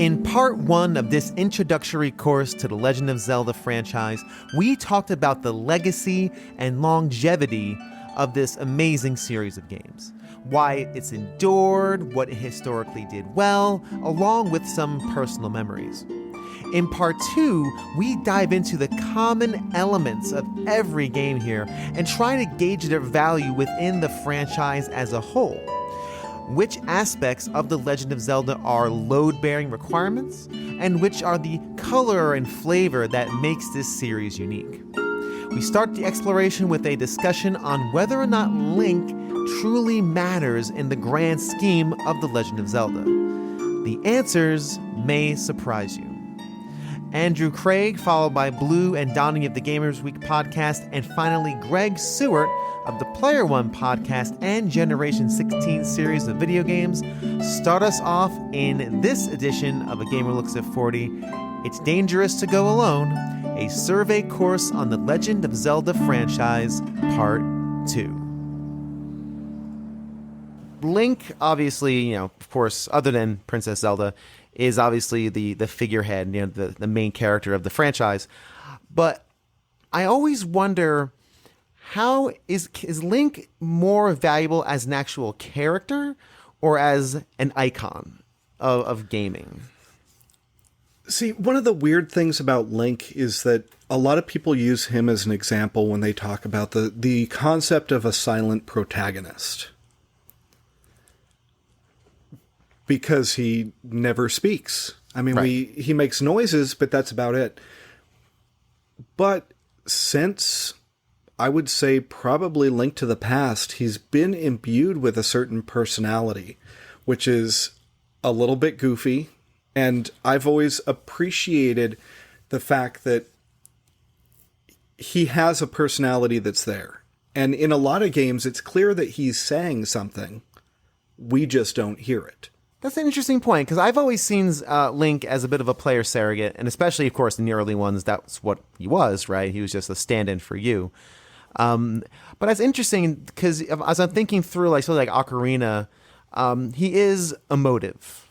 In part 1 of this introductory course to the Legend of Zelda franchise, we talked about the legacy and longevity of this amazing series of games. Why it's endured, what it historically did well, along with some personal memories. In part 2, we dive into the common elements of every game here and try to gauge their value within the franchise as a whole. Which aspects of The Legend of Zelda are load-bearing requirements, and which are the color and flavor that makes this series unique. We start the exploration with a discussion on whether or not Link truly matters in the grand scheme of The Legend of Zelda. The answers may surprise you. Andrew Craig, followed by Blue and Donnie of the Gamers Week podcast, and finally Greg Sewart of the Player One podcast and Generation 16 series of video games, start us off in this edition of A Gamer Looks at 40. It's Dangerous to Go Alone, a survey course on the Legend of Zelda franchise, Part 2. Link, obviously, of course, other than Princess Zelda, is obviously the figurehead, the main character of the franchise. But I always wonder, how is Link more valuable as an actual character or as an icon of gaming? See, one of the weird things about Link is that a lot of people use him as an example when they talk about the concept of a silent protagonist. Because he never speaks. I mean, right. He makes noises, but that's about it. But since, I would say, probably Link to the Past, he's been imbued with a certain personality, which is a little bit goofy. And I've always appreciated the fact that he has a personality that's there. And in a lot of games, it's clear that he's saying something. We just don't hear it. That's an interesting point, because I've always seen Link as a bit of a player surrogate, and especially, of course, in the early ones, that's what he was, right? He was just a stand-in for you. But it's interesting, because as I'm thinking through, like Ocarina, he is emotive,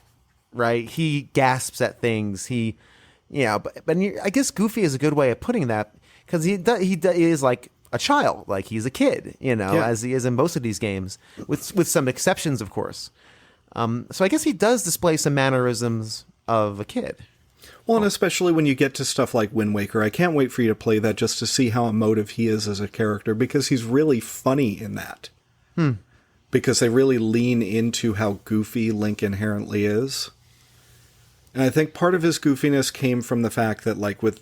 right? He gasps at things. But I guess goofy is a good way of putting that, because he is like a child, like he's a kid, as he is in most of these games, with some exceptions, of course. So I guess he does display some mannerisms of a kid. Well, and especially when you get to stuff like Wind Waker, I can't wait for you to play that just to see how emotive he is as a character, because he's really funny in that. Because they really lean into how goofy Link inherently is. And I think part of his goofiness came from the fact that, like, with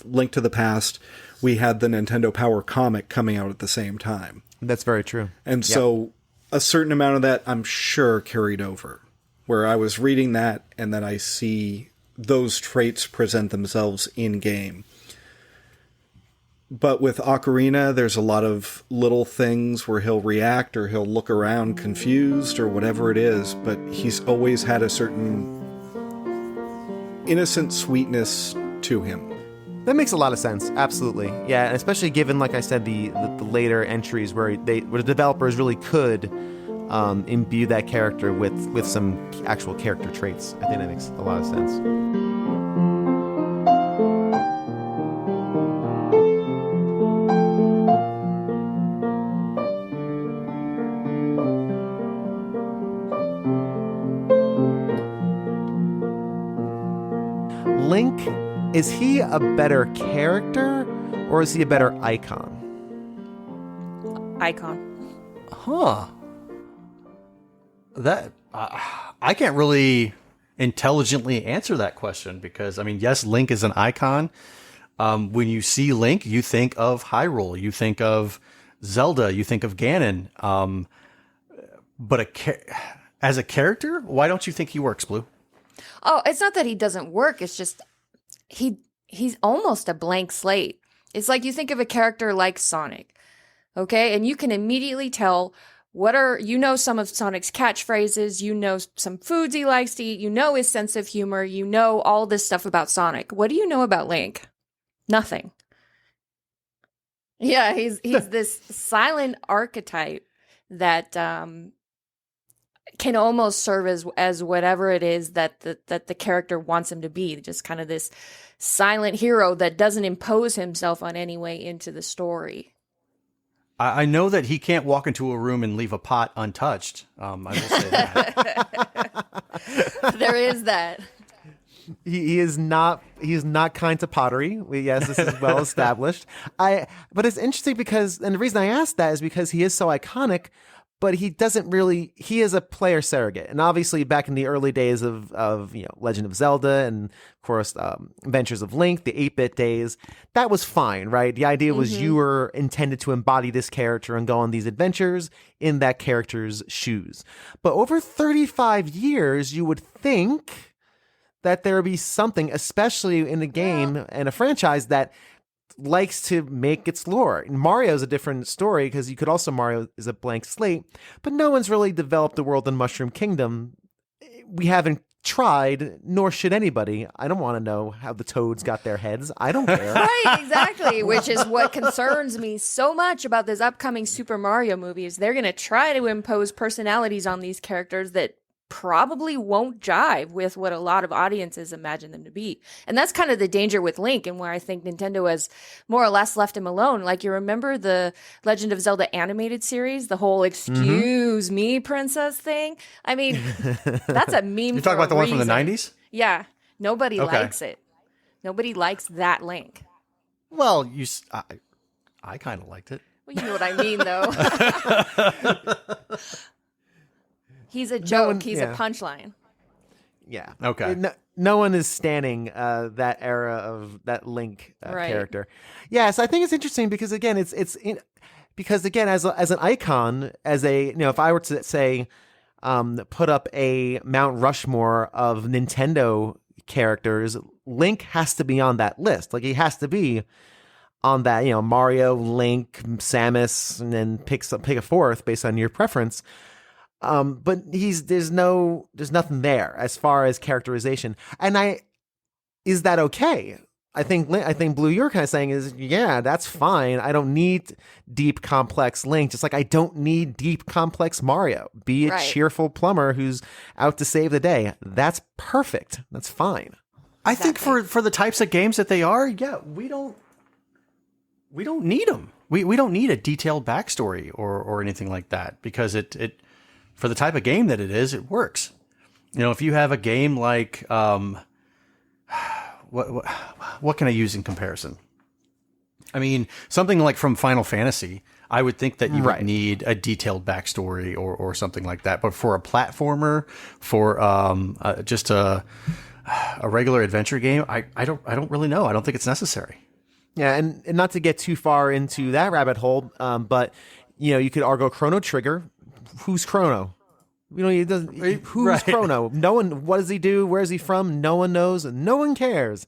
Link to the Past, we had the Nintendo Power comic coming out at the same time. That's very true. And so a certain amount of that, I'm sure, carried over. Where I was reading that, and then I see those traits present themselves in-game. But with Ocarina, there's a lot of little things where he'll react, or he'll look around confused, or whatever it is, but he's always had a certain innocent sweetness to him. That makes a lot of sense. Absolutely. Yeah, and especially given, like I said, the later entries where the developers really could imbue that character with some actual character traits. I think that makes a lot of sense. Link, is he a better character, or is he a better icon? Icon. Huh. That I can't really intelligently answer that question, because, I mean, yes, Link is an icon. When you see Link, you think of Hyrule, you think of Zelda, you think of Ganon. But as a character, why don't you think he works, Blue? Oh, it's not that he doesn't work. It's just he's almost a blank slate. It's like you think of a character like Sonic, okay? And you can immediately tell some of Sonic's catchphrases, some foods he likes to eat, his sense of humor, all this stuff about Sonic. What do you know about Link? Nothing. Yeah, he's this silent archetype that can almost serve as whatever it is that the character wants him to be, just kind of this silent hero that doesn't impose himself on any way into the story. I know that he can't walk into a room and leave a pot untouched. I will say that. There is that. He is not kind to pottery. Yes, this is well established. But it's interesting because, and the reason I asked that is because he is so iconic, but he is a player surrogate. And obviously back in the early days of Legend of Zelda and of course Adventures of Link, the 8-bit days, that was fine, right? The idea was you were intended to embody this character and go on these adventures in that character's shoes. But over 35 years, you would think that there would be something, especially in a game and a franchise that likes to make its lore. Mario's a different story because Mario is a blank slate, but no one's really developed the world in Mushroom Kingdom. We haven't tried, nor should anybody. I don't want to know how the Toads got their heads. I don't care. Right, exactly, which is what concerns me so much about this upcoming Super Mario movie is they're going to try to impose personalities on these characters that probably won't jive with what a lot of audiences imagine them to be. And that's kind of the danger with Link, and where I think Nintendo has more or less left him alone. Like, you remember the Legend of Zelda animated series, the whole excuse me princess thing? I mean, that's a meme. You're talking about the one from the 90s? Yeah. Nobody likes it. Nobody likes that Link. Well, I kind of liked it. Well, you know what I mean, though. He's a joke. He's a punchline. Yeah. Okay. No one is standing that era of that Link character. Yes, I think it's interesting because again, as an icon, if I were to say, put up a Mount Rushmore of Nintendo characters, Link has to be on that list. Like, he has to be on that. Mario, Link, Samus, and then pick a fourth based on your preference. But there's nothing there as far as characterization. And is that okay? I think Blue, you're kind of saying is, yeah, that's fine. I don't need deep, complex Link. Just like I don't need deep, complex Mario. Be a cheerful plumber who's out to save the day. That's perfect. That's fine. I think for the types of games that they are, yeah, we don't need them. We don't need a detailed backstory or anything like that, because it for the type of game that it is, it works. If you have a game like, what can I use in comparison? I mean, something like from Final Fantasy, I would think that you would need a detailed backstory or something like that. But for a platformer, for just a regular adventure game, I don't really know. I don't think it's necessary. Yeah, and not to get too far into that rabbit hole, but you could argue Chrono Trigger. Who's Chrono? Who's Chrono? No one. What does he do? Where is he from? No one knows. No one cares.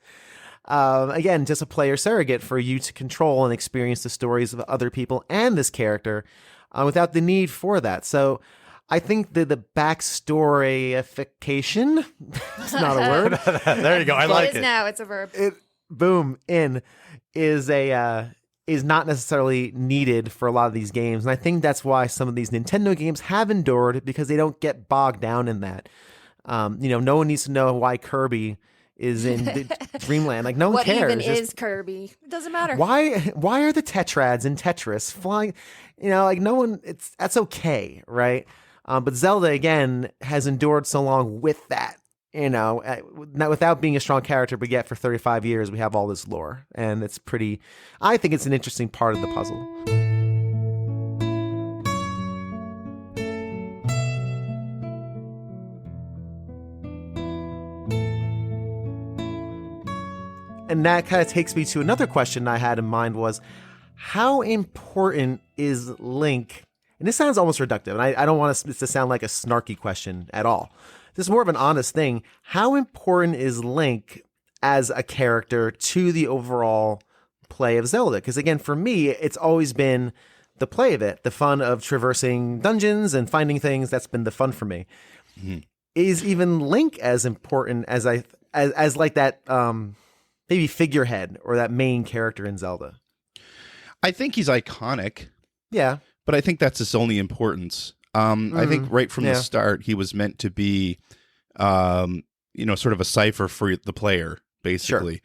Again, just a player surrogate for you to control and experience the stories of other people and this character without the need for that. So I think the backstoryification, it's not a word. There you go. I like it. Now it's a verb. Is not necessarily needed for a lot of these games. And I think that's why some of these Nintendo games have endured, because they don't get bogged down in that. No one needs to know why Kirby is in Dreamland. Like, no one cares. What even is Kirby? It doesn't matter. Why are the Tetrads in Tetris flying? No one, that's okay, right? But Zelda, again, has endured so long with that. Not without being a strong character, but yet for 35 years we have all this lore, and I think it's an interesting part of the puzzle. And that kind of takes me to another question I had in mind was, how important is Link? And this sounds almost reductive, and I don't want this to sound like a snarky question at all. This is more of an honest thing. How important is Link as a character to the overall play of Zelda? Because again, for me, it's always been the play of it, the fun of traversing dungeons and finding things. That's been the fun for me. Mm-hmm. Is even Link as important as like that maybe figurehead or that main character in Zelda? I think he's iconic. Yeah. But I think that's his only importance. I think right from the start, he was meant to be, sort of a cipher for the player, basically,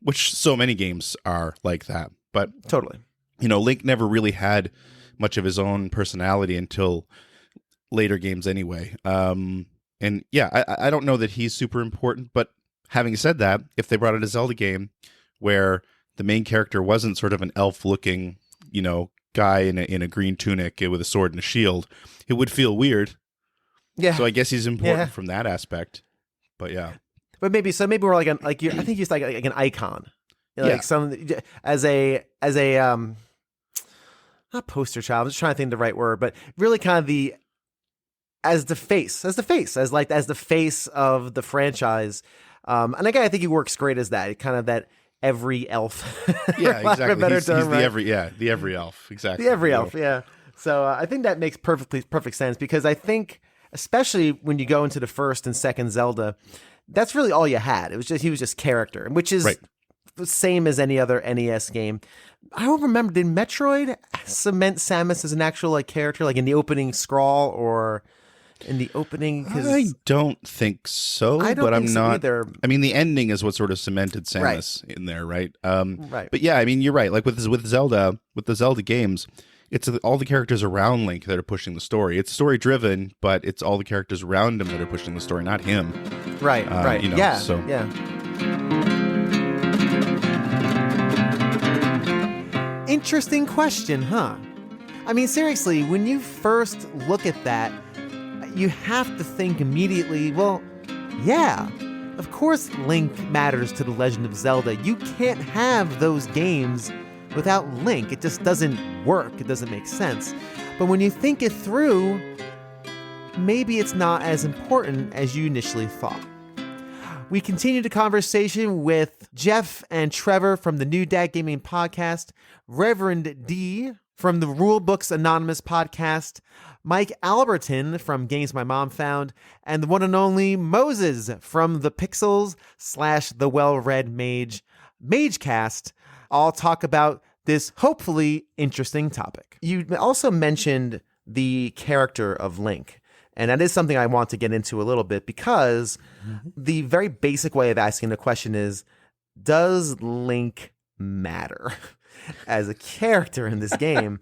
which so many games are like that. But Totally. Link never really had much of his own personality until later games anyway. And yeah, I don't know that he's super important, but having said that, if they brought out a Zelda game where the main character wasn't sort of an elf-looking, guy in a green tunic with a sword and a shield, it would feel weird. Yeah. So I guess he's important from that aspect. But yeah. But maybe we're like I think he's like an icon. Like some as a not poster child. I'm just trying to think of the right word, but really kind of as the face of the franchise. And again, I think he works great as that. Kind of that every elf. Yeah, exactly. He's the every elf. Exactly. The every elf. Yeah. So I think that makes perfect sense, because I think, especially when you go into the first and second Zelda, that's really all you had. He was just character, which is the same as any other NES game. I don't remember, did Metroid cement Samus as an actual character, like in the opening scroll or in the opening? I don't think so. I don't think so either. I mean, the ending is what sort of cemented Samus in there, right? Right. But yeah, I mean, you're right. Like with Zelda, with the Zelda games, it's all the characters around Link that are pushing the story. It's story driven, but it's all the characters around him that are pushing the story, not him. Right. Right. Yeah. So. Yeah. Interesting question, huh? I mean, seriously, when you first look at that, you have to think immediately, well, yeah, of course Link matters to The Legend of Zelda. You can't have those games without Link. It just doesn't work. It doesn't make sense. But when you think it through, maybe it's not as important as you initially thought. We continue the conversation with Jeff and Trevor from the New Dad Gaming Podcast, Reverend D from the Rulebooks Anonymous Podcast, Mike Albertin from Games My Mom Found, and the one and only Moses from the Pixels/The Well-Read Mage Magecast. All talk about this hopefully interesting topic. You also mentioned the character of Link. And that is something I want to get into a little bit, because the very basic way of asking the question is, does Link matter as a character in this game?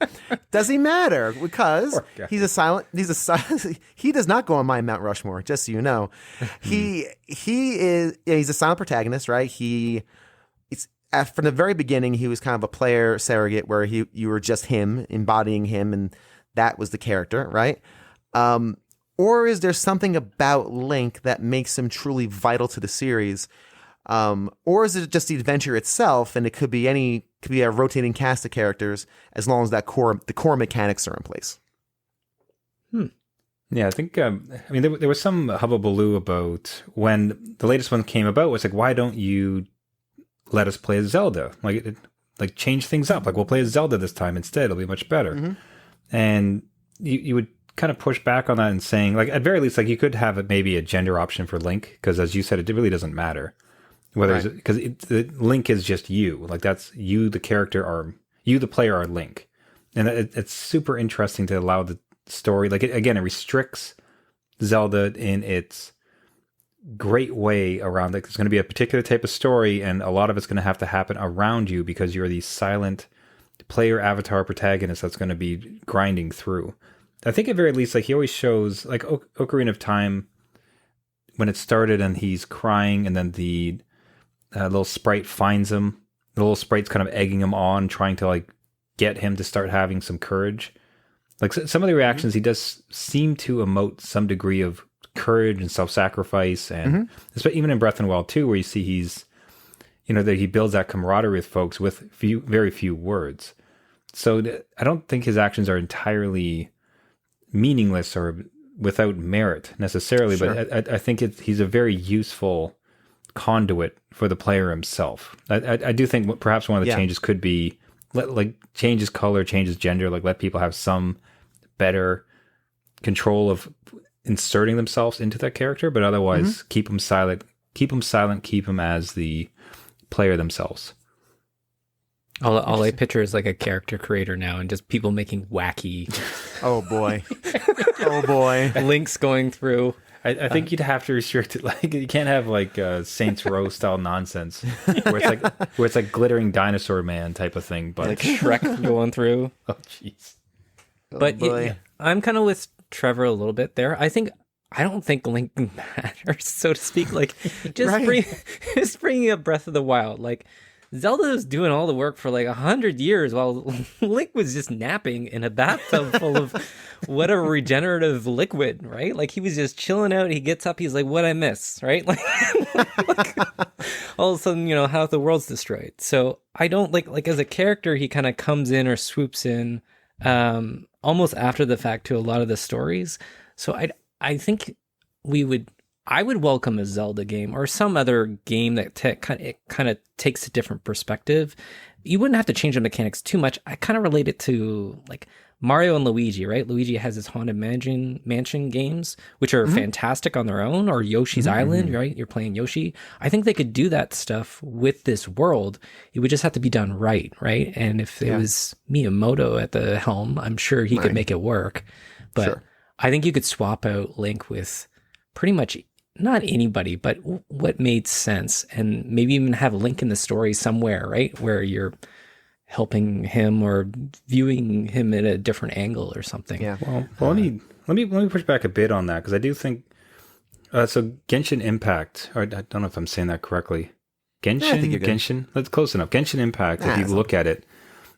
Does he matter? Because he does not go on my Mount Rushmore, just so you know. He's a silent protagonist, right? From the very beginning, he was kind of a player surrogate where you were just him, embodying him, and that was the character, right? Or is there something about Link that makes him truly vital to the series? Or is it just the adventure itself, and it could be a rotating cast of characters, as long as the core mechanics are in place? Yeah, I think, there was some hubbubaloo about when the latest one came about. Was like, why don't you let us play as Zelda? Like change things up. Like, we'll play as Zelda this time instead. It'll be much better. Mm-hmm. And you would kind of push back on that and saying, like, at very least, like, you could have maybe a gender option for Link, because as you said, it really doesn't matter whether because Link is just you. Like, that's you, the character, or you, the player, are Link, and it's super interesting to allow the story. Like, it restricts Zelda in its great way around it. It's going to be a particular type of story, and a lot of it's going to have to happen around you because you're the silent player avatar protagonist that's going to be grinding through. I think at very least, like, he always shows, like, Ocarina of Time, when it started and he's crying, and then the little sprite finds him. The little sprite's kind of egging him on, trying to, like, get him to start having some courage. Like, some of the reactions, he does seem to emote some degree of courage and self-sacrifice, and even in Breath and Wild 2, where you see he's, that he builds that camaraderie with folks with very few words. So I don't think his actions are entirely meaningless or without merit necessarily, sure. But I think he's a very useful conduit for the player himself. I do think perhaps one of the changes could be change his color, change his gender, like let people have some better control of inserting themselves into that character, but otherwise keep them silent, keep them as the player themselves. All I picture is like a character creator now, and just people making wacky Oh boy. Oh boy. links going through. I think you'd have to restrict it. Like you can't have like Saints Row style nonsense where it's like glittering dinosaur man type of thing. But Like Shrek going through. oh jeez. But boy. I'm kind of with Trevor a little bit there. I don't think Link matters, so to speak. Like, just bringing up Breath of the Wild. Like, Zelda was doing all the work for like 100 years while Link was just napping in a bathtub full of whatever regenerative liquid, right? Like, he was just chilling out. He gets up. He's like, "What'd I miss?" Right? Like, all of a sudden, half the world's destroyed. So I don't like as a character, he kind of comes in or swoops in almost after the fact to a lot of the stories. So I think I would welcome a Zelda game or some other game that kind of takes a different perspective. You wouldn't have to change the mechanics too much. I kind of relate it to like Mario and Luigi, right? Luigi has his Haunted Mansion games, which are fantastic on their own, or Yoshi's Island, right? You're playing Yoshi. I think they could do that stuff with this world. It would just have to be done right? And if it was Miyamoto at the helm, I'm sure he could make it work. But I think you could swap out Link with pretty much not anybody, but what made sense, and maybe even have Link in the story somewhere, right? Where you're helping him or viewing him at a different angle or something. Yeah. Well, let me push back a bit on that because I do think so. Genshin Impact, or I don't know if I'm saying that correctly. I think you're good. Genshin. That's close enough. Genshin Impact. If you look at it,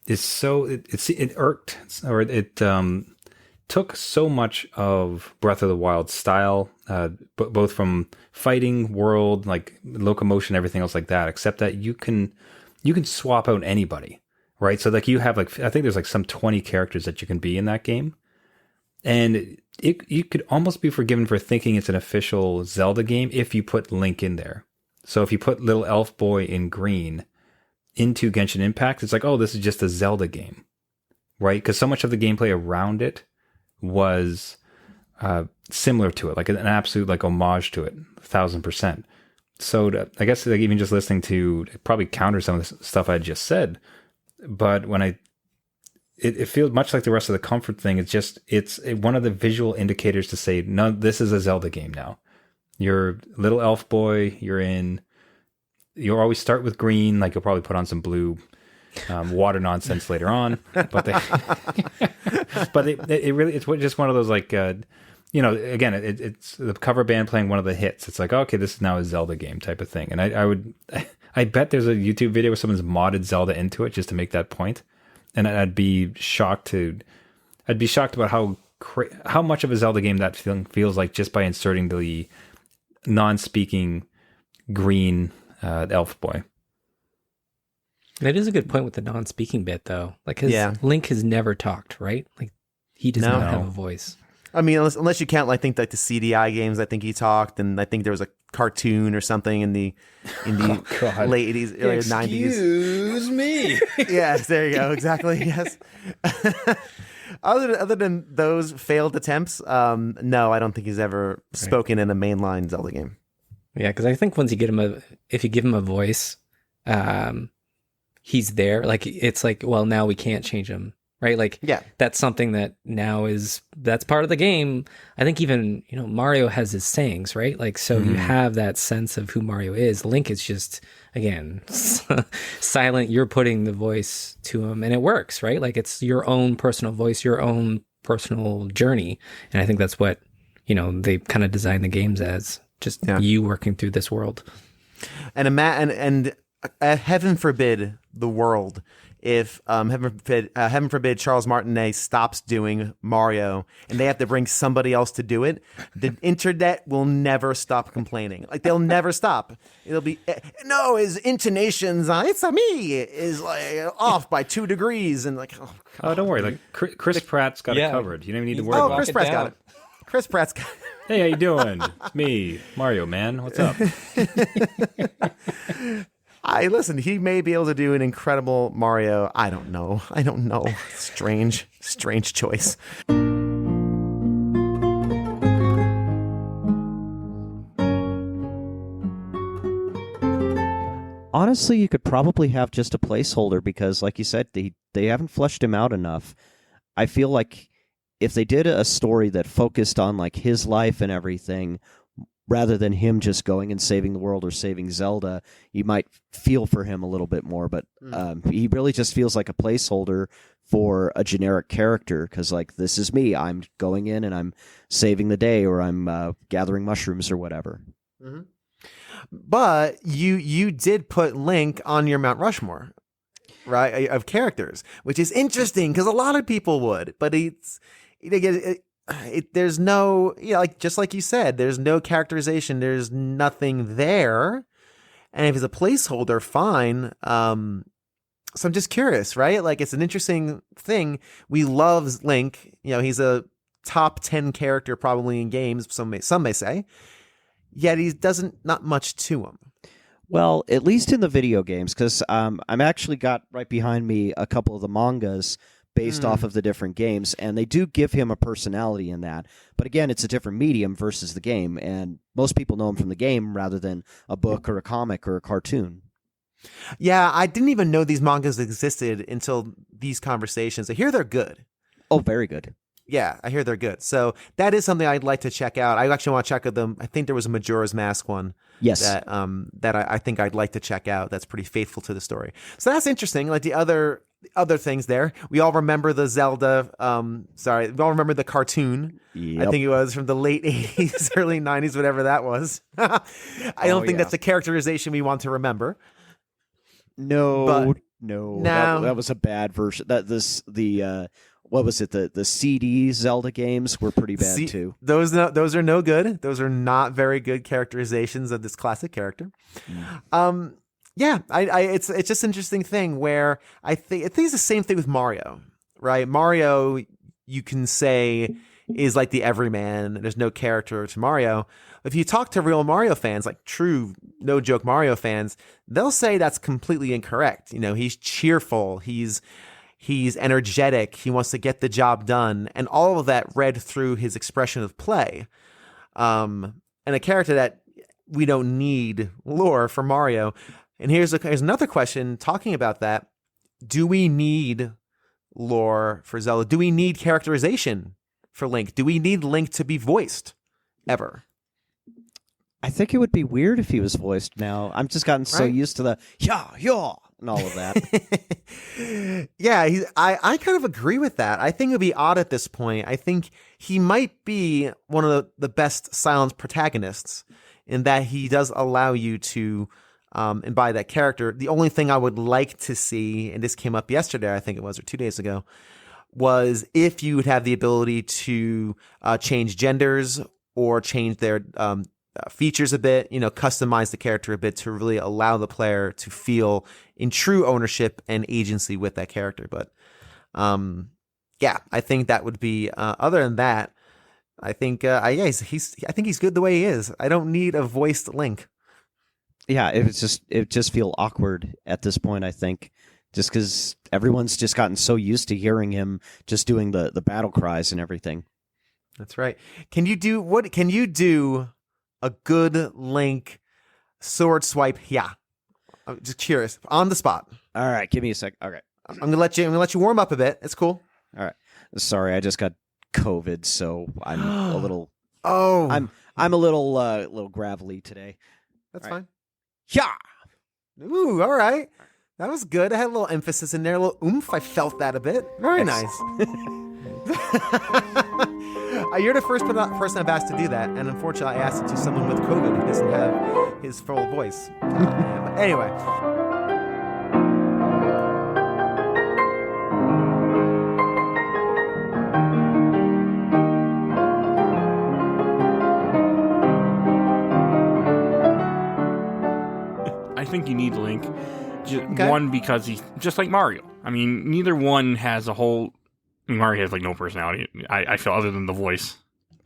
is so it irked or it took so much of Breath of the Wild style, both from fighting, world, like locomotion, everything else like that. Except that you can swap out anybody, right? So like you have like I think there's like some 20 characters that you can be in that game, and you could almost be forgiven for thinking it's an official Zelda game if you put Link in there. So if you put little elf boy in green into Genshin Impact, it's like, oh, this is just a Zelda game, right? Because so much of the gameplay around it was similar to it, like an absolute like homage to it, 1,000%. So I guess like even just listening to probably counter some of the stuff I just said, but when it feels much like the rest of the comfort thing. It's one of the visual indicators to say, no, this is a Zelda game now. You're little elf boy. You'll always start with green, like you'll probably put on some blue water nonsense later on, but it really it's just one of those like again it's the cover band playing one of the hits. It's like, okay, this is now a Zelda game type of thing, and I bet there's a YouTube video where someone's modded Zelda into it just to make that point, and I'd be shocked about how much of a Zelda game that feels like just by inserting the non-speaking green elf boy. That is a good point with the non-speaking bit, though. Like, Link has never talked, right? Like, he does not have a voice. I mean, unless you count, I think like the CDI games. I think he talked, and I think there was a cartoon or something in the late 80s, early 90s. Excuse me. Yes, there you go. Exactly. Yes. Other than those failed attempts, no, I don't think he's ever spoken in a mainline Zelda game. Yeah, because I think once you get him if you give him a voice, he's there. Like, it's like, well, now we can't change him, right? Like, that's something that now that's part of the game. I think even, Mario has his sayings, right? Like, so you have that sense of who Mario is. Link is just, again, silent. You're putting the voice to him, and it works, right? Like, it's your own personal voice, your own personal journey. And I think that's what, they kind of designed the games as, just you working through this world. And heaven forbid the world, if heaven forbid Charles Martinet stops doing Mario and they have to bring somebody else to do it, the internet will never stop complaining. Like, they'll never stop. It'll be no, his intonations it's a me is like off by 2 degrees, and like oh don't worry, like Chris Pratt's got it covered. You don't even need to worry about Chris Pratt's got it. Chris Pratt's got it. Hey, how you doing? It's me, Mario, man. What's up? Listen, he may be able to do an incredible Mario. I don't know. Strange choice. honestly, you could probably have just a placeholder because, like you said, they haven't fleshed him out enough. I feel like if they did a story that focused on like his life and everything, rather than him just going and saving the world or saving Zelda, you might feel for him a little bit more. But he really just feels like a placeholder for a generic character because, like, this is me. I'm going in and I'm saving the day, or I'm gathering mushrooms or whatever. Mm-hmm. But you did put Link on your Mount Rushmore, right, of characters, which is interesting because a lot of people would. But there's no, like just like you said, there's no characterization. There's nothing there, and if it's a placeholder, fine. So I'm just curious, right? Like, it's an interesting thing. We love Link. He's a top 10 character probably in games. Some may say. Yet he not much to him. Well, at least in the video games, because I'm actually got right behind me a couple of the mangas based off of the different games, and they do give him a personality in that. But again, it's a different medium versus the game, and most people know him from the game rather than a book or a comic or a cartoon. Yeah, I didn't even know these mangas existed until these conversations. I hear they're good. Oh, very good. Yeah, I hear they're good. So that is something I'd like to check out. I actually want to check out them. I think there was a Majora's Mask one. Yes. That I think I'd like to check out. That's pretty faithful to the story. So that's interesting. Like the other things there. We all remember the Zelda. We all remember the cartoon. Yep. I think it was from the late 80s, early 90s, whatever that was. I don't think that's a characterization we want to remember. No. No. That was a bad version. What was it? The CD Zelda games were pretty bad too. Those are no good. Those are not very good characterizations of this classic character. Yeah, it's just an interesting thing where I think it's the same thing with Mario, right? Mario, you can say, is like the everyman. There's no character to Mario. If you talk to real Mario fans, like true, no joke Mario fans, they'll say that's completely incorrect. He's cheerful. He's energetic. He wants to get the job done. And all of that read through his expression of play. And a character that we don't need lore for Mario. And here's another question talking about that. Do we need lore for Zelda? Do we need characterization for Link? Do we need Link to be voiced ever? I think it would be weird if he was voiced now. I'm just gotten so used to the yeah and all of that. Yeah, I kind of agree with that. I think it would be odd at this point. I think he might be one of the best silent protagonists in that he does allow you to embody that character. The only thing I would like to see, and this came up yesterday, I think it was, or 2 days ago, was if you would have the ability to change genders or change their features a bit, customize the character a bit to really allow the player to feel in true ownership and agency with that character. But yeah, I think that would be. Other than that, I think I think he's good the way he is. I don't need a voiced Link. Yeah, it just feel awkward at this point. I think just because everyone's just gotten so used to hearing him just doing the battle cries and everything. That's right. Can you do a good Link sword swipe? Yeah. I'm just curious. On the spot. All right, give me a sec. All right. I'm gonna let you warm up a bit. It's cool. All right. Sorry, I just got COVID, so I'm a little I'm a little gravelly today. That's all right. fine. Yeah. Ooh, all right. That was good. I had a little emphasis in there, a little oomph. I felt that a bit. Very nice. You're the first person I've asked to do that, and unfortunately I asked it to someone with COVID who doesn't have his full voice. But anyway. I think you need Link. One, because he's just like Mario. I mean, neither one has a whole... Mario has no personality, I feel, other than the voice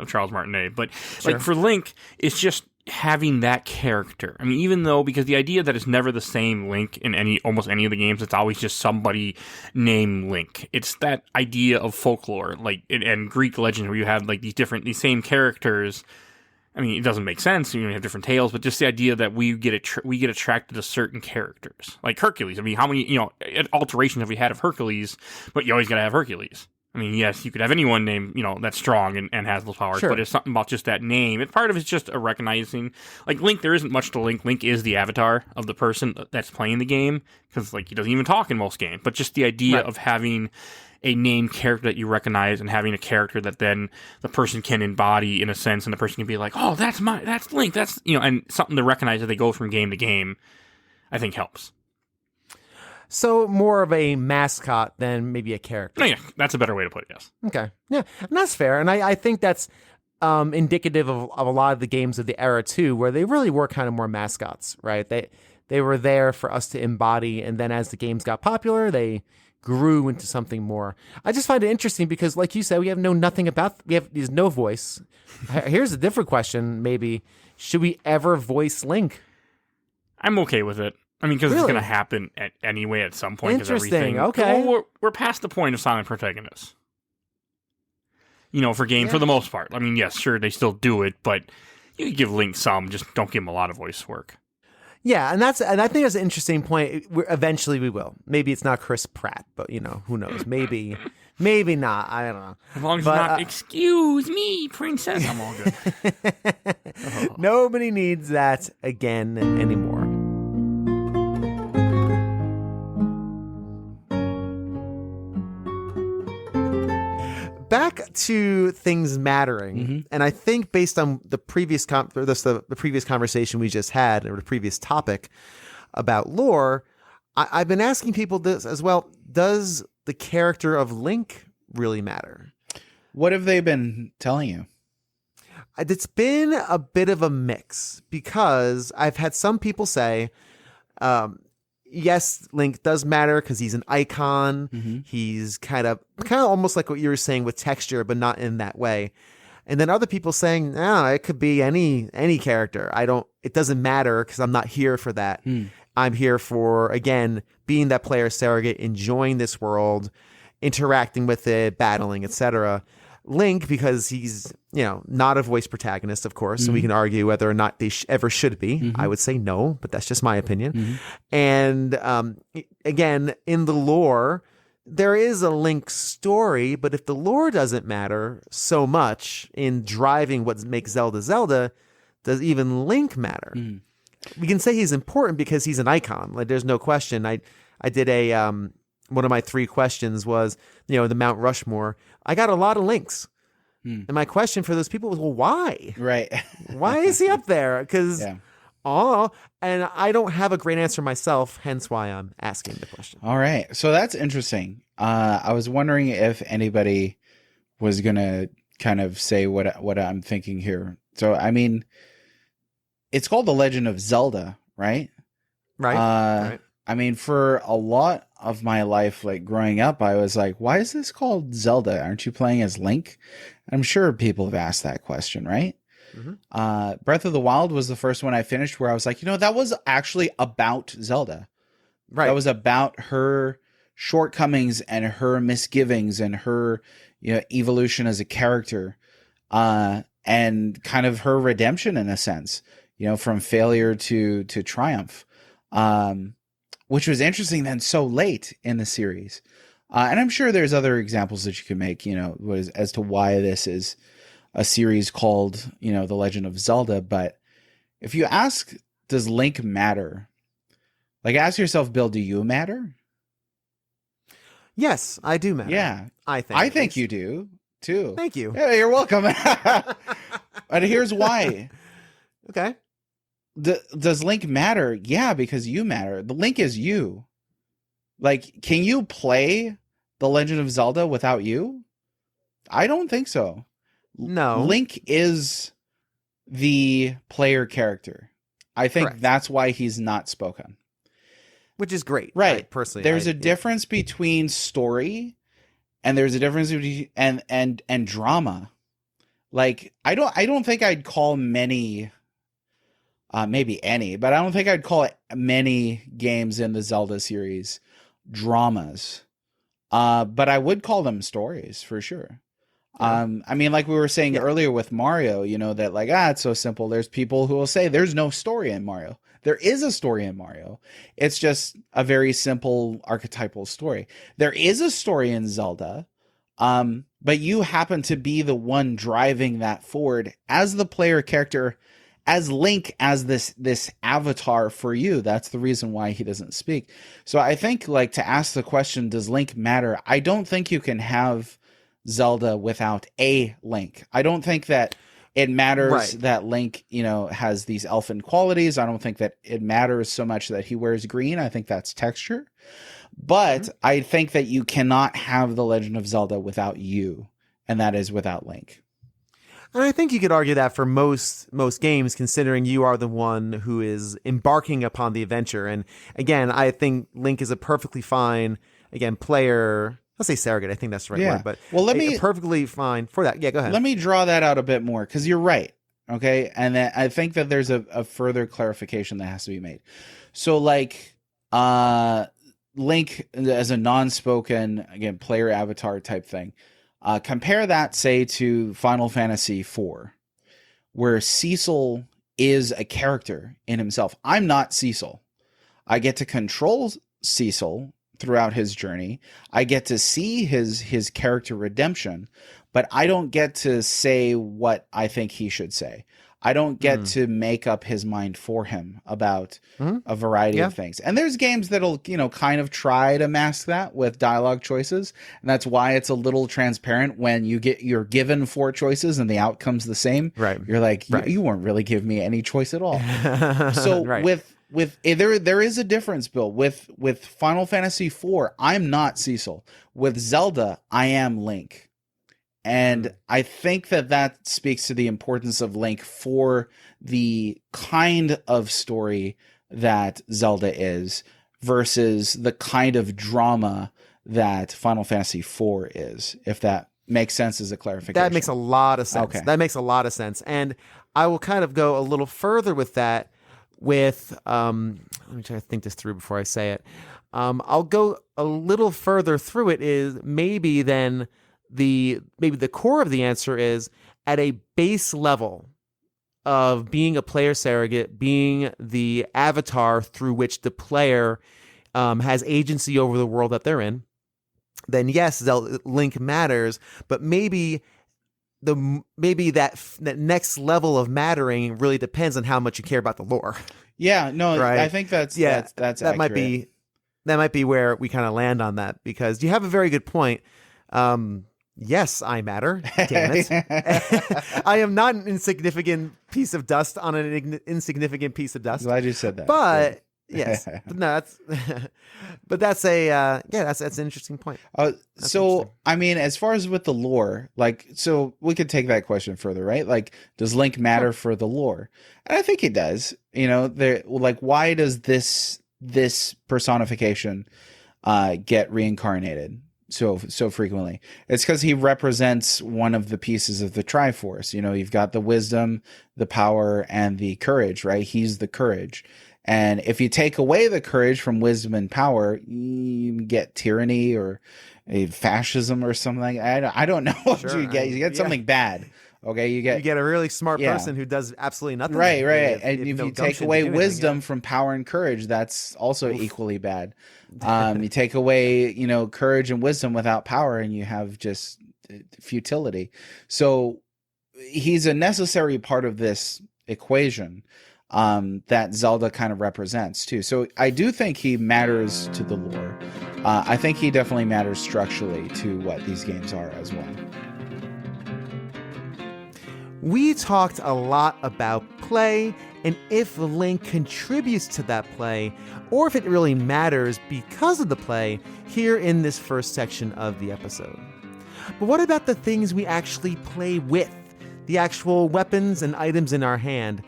of Charles Martinet. But for Link, it's just having that character. I mean, even though, because the idea that it's never the same Link in almost any of the games, it's always just somebody named Link. It's that idea of folklore, and Greek legend, where you have these same characters I mean, it doesn't make sense. You know, we have different tales, but just the idea that we get attracted to certain characters, like Hercules. I mean, how many alterations have we had of Hercules? But you always got to have Hercules. I mean, yes, you could have anyone named that's strong and has those powers, but it's something about just that name. Part of it's just a recognizing. Like Link, there isn't much to Link. Link is the avatar of the person that's playing the game because like he doesn't even talk in most games. But just the idea of having a named character that you recognize and having a character that then the person can embody in a sense, and the person can be like, oh, that's Link, that's, and something to recognize as they go from game to game, I think helps. So more of a mascot than maybe a character. Oh, yeah, that's a better way to put it, yes. Okay. Yeah, and that's fair. And I think that's indicative of a lot of the games of the era too, where they really were kind of more mascots, right? They were there for us to embody, and then as the games got popular, they grew into something more. I just find it interesting because, like you said, there's no voice. Here's a different question, maybe. Should we ever voice Link? I'm okay with it. I mean, because it's going to happen anyway at some point. Interesting, okay. Well, we're past the point of silent protagonists. For games, for the most part. I mean, yes, sure, they still do it, but you can give Link some, just don't give him a lot of voice work. Yeah, and I think that's an interesting point. Eventually we will. Maybe it's not Chris Pratt, but who knows? Maybe not. I don't know. As long as it's not, excuse me, princess, I'm all good. Nobody needs that again anymore. Back to things mattering, and I think based on the previous the previous conversation we just had, or the previous topic about lore, I've been asking people this as well. Does the character of Link really matter? What have they been telling you? It's been a bit of a mix because I've had some people say, yes, Link does matter because he's an icon. He's kind of almost like what you were saying with texture, but not in that way. And then other people saying, no, it could be any character. It doesn't matter because I'm not here for that. I'm here for, again, being that player surrogate, enjoying this world, interacting with it, battling, etc. Link, because he's, not a voice protagonist, of course, so we can argue whether or not they ever should be. I would say no, but that's just my opinion. And again, in the lore, there is a Link story, but if the lore doesn't matter so much in driving what makes Zelda Zelda, does even Link matter? We can say he's important because he's an icon. Like, there's no question. I did one of my 3 questions was, the Mount Rushmore. I got a lot of Links. And my question for those people was, well, why? Right. Why is he up there? Because, and I don't have a great answer myself, hence why I'm asking the question. All right. So that's interesting. I was wondering if anybody was going to kind of say what I'm thinking here. So, I mean, it's called The Legend of Zelda, right? Right. Right. I mean, for a lot of my life, like growing up, I was like, why is this called Zelda? Aren't you playing as Link? I'm sure people have asked that question, right? Breath of the Wild was the first one I finished where I was like, that was actually about Zelda. Right. That was about her shortcomings and her misgivings and her evolution as a character, and kind of her redemption in a sense, from failure to triumph. Which was interesting then so late in the series. And I'm sure there's other examples that you can make, as to why this is a series called, The Legend of Zelda. But if you ask, does Link matter? Like, ask yourself, Bill, do you matter? Yes, I do matter. Yeah. I think you do, too. Thank you. Yeah, you're welcome. And here's why. Okay. Does Link matter? Yeah, because you matter. The Link is you. Like, can you play The Legend of Zelda without you? I don't think so. No. Link is the player character. I think that's why he's not spoken. Which is great. Right. Personally. There's a difference between story and there's a difference between and drama. Like, I don't think I'd call many maybe any, but I don't think I'd call it many games in the Zelda series dramas. But I would call them stories for sure. I mean, like we were saying earlier with Mario, you know, that like, it's so simple. There's people who will say there's no story in Mario. There is a story in Mario. It's just a very simple archetypal story. There is a story in Zelda, but you happen to be the one driving that forward as the player character, as Link, as this avatar for you. That's the reason why he doesn't speak. So I think, like, to ask the question, does Link matter? I don't think you can have Zelda without a Link. I don't think that it matters that Link, you know, has these elfin qualities. I don't think that it matters so much that he wears green. I think that's texture. But I think that you cannot have The Legend of Zelda without you, and that is without Link. And I think you could argue that for most games, considering you are the one who is embarking upon the adventure. And again, I think Link is a perfectly fine, again, player. Let's say surrogate. I think that's the right word. But well, let me perfectly fine for that. Yeah, go ahead. Let me draw that out a bit more, because you're right. Okay, and then I think that there's a further clarification that has to be made. So, like, Link as a non-spoken, again, player avatar type thing. Compare that, say, to Final Fantasy IV, where Cecil is a character in himself. I'm not Cecil. I get to control Cecil throughout his journey. I get to see his character redemption, but I don't get to say what I think he should say. I don't get to make up his mind for him about a variety of things. And there's games that'll, you know, kind of try to mask that with dialogue choices. And that's why it's a little transparent when you're given 4 choices and the outcome's the same. Right. You're like, you weren't really giving me any choice at all. So there is a difference, Bill. With Final Fantasy IV, I'm not Cecil. With Zelda, I am Link. And I think that speaks to the importance of Link for the kind of story that Zelda is versus the kind of drama that Final Fantasy IV is, if that makes sense as a clarification. That makes a lot of sense. Okay. That makes a lot of sense. And I will kind of go a little further with that with, let me try to think this through before I say it. I'll go a little further through it is maybe then the core of the answer is at a base level of being a player surrogate, being the avatar through which the player has agency over the world that they're in, then yes, Link matters, but maybe that next level of mattering really depends on how much you care about the lore. Yeah, no, right? I think that's that accurate. might be where we kind of land on that, because you have a very good point. Yes, I matter. Damn it. I am not an insignificant piece of dust on an insignificant piece of dust. Glad you said that. But yes, but no, that's that's an interesting point. I mean, as far as with the lore, like, so we could take that question further, right? Like, does Link matter for the lore? And I think it does. You know, why does this personification get reincarnated so frequently? It's because he represents one of the pieces of the Triforce. You know, you've got the wisdom, the power, and the courage, right? He's the courage. And if you take away the courage from wisdom and power, you get tyranny or a fascism or something. I don't know what you get. You get something bad. Okay, you get a really smart person who does absolutely nothing. Right. And if you take away wisdom from power and courage, that's also equally bad. You take away, you know, courage and wisdom without power, and you have just futility. So he's a necessary part of this equation that Zelda kind of represents too. So I do think he matters to the lore. I think he definitely matters structurally to what these games are as well. We talked a lot about play and if Link contributes to that play, or if it really matters because of the play, here in this first section of the episode. But what about the things we actually play with? The actual weapons and items in our hand?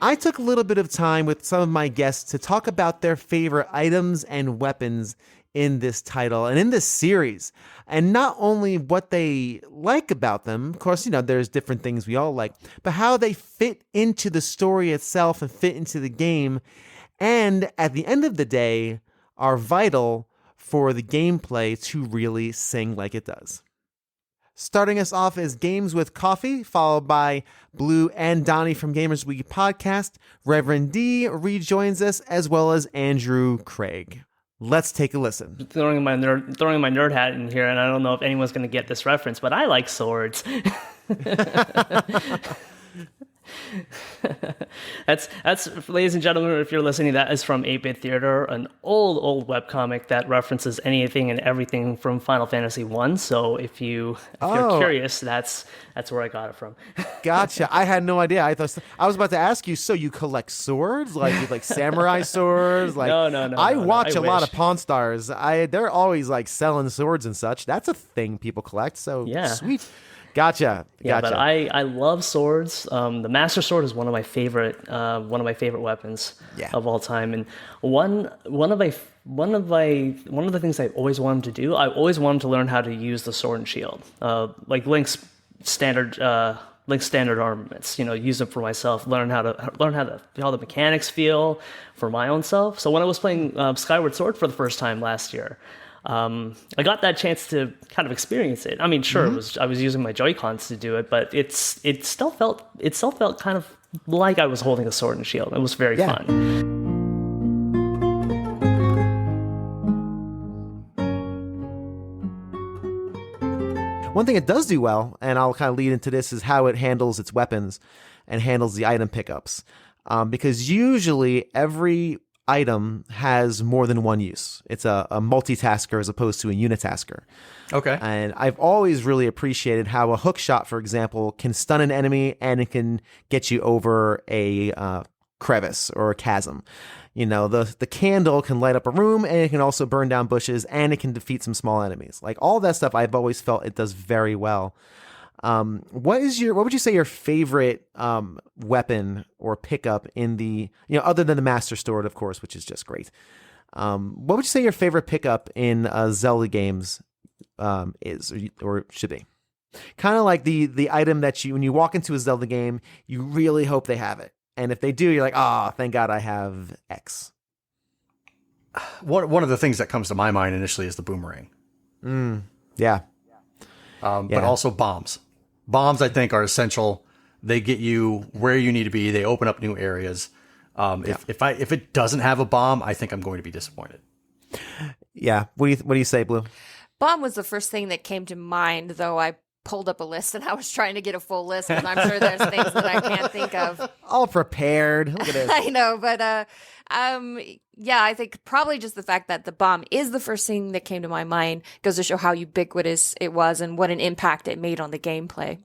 I took a little bit of time with some of my guests to talk about their favorite items and weapons in this title and in this series, and not only what they like about them. Of course, you know, there's different things we all like, but how they fit into the story itself and fit into the game, and at the end of the day are vital for the gameplay to really sing like it does. Starting us off is Games with Coffee, followed by Blue and Donnie from Gamers Wiki Podcast. Reverend D rejoins us, as well as Andrew Craig. Let's take a listen. Throwing my nerd hat in here, and I don't know if anyone's going to get this reference, but I like swords. That's ladies and gentlemen, if you're listening, that is from 8-Bit Theater, an old webcomic that references anything and everything from Final Fantasy 1. So if you're curious, that's where I got it from. Gotcha. I had no idea. I was about to ask you, so you collect swords? Like samurai swords? Like No. I watch a lot wish. of Pawn Stars. They're always like selling swords and such. That's a thing people collect. So Yeah. Sweet. Gotcha. Yeah, but I love swords. The Master Sword is one of my favorite weapons of all time. And one of the things I always wanted to do, I always wanted to learn how to use the sword and shield, like Link's standard armaments. Use them for myself. Learn how the mechanics feel for my own self. So when I was playing Skyward Sword for the first time last year, I got that chance to kind of experience it. I mean, sure, I was using my Joy-Cons to do it, but it still felt kind of like I was holding a sword and shield. It was very fun. One thing it does do well, and I'll kind of lead into this, is how it handles its weapons and handles the item pickups. Because usually every item has more than one use. It's a multitasker as opposed to a unitasker. Okay. And I've always really appreciated how a hook shot, for example, can stun an enemy and it can get you over a crevice or a chasm. The candle can light up a room, and it can also burn down bushes, and it can defeat some small enemies. Like all that stuff, I've always felt it does very well. What would you say your favorite weapon or pickup in the, other than the Master Sword, of course, which is just great. What would you say your favorite pickup in Zelda games is or should be? Kind of like the item that when you walk into a Zelda game, you really hope they have it. And if they do, you're like, oh, thank God I have X. One of the things that comes to my mind initially is the boomerang. Yeah. But also bombs. Bombs, I think, are essential. They get you where you need to be. They open up new areas. If it doesn't have a bomb, I think I'm going to be disappointed. Yeah. What do you say, Blue? Bomb was the first thing that came to mind, though I pulled up a list and I was trying to get a full list, and I'm sure there's things that I can't think of. All prepared. Look at this. I know, but yeah, I think probably just the fact that the bomb is the first thing that came to my mind goes to show how ubiquitous it was and what an impact it made on the gameplay.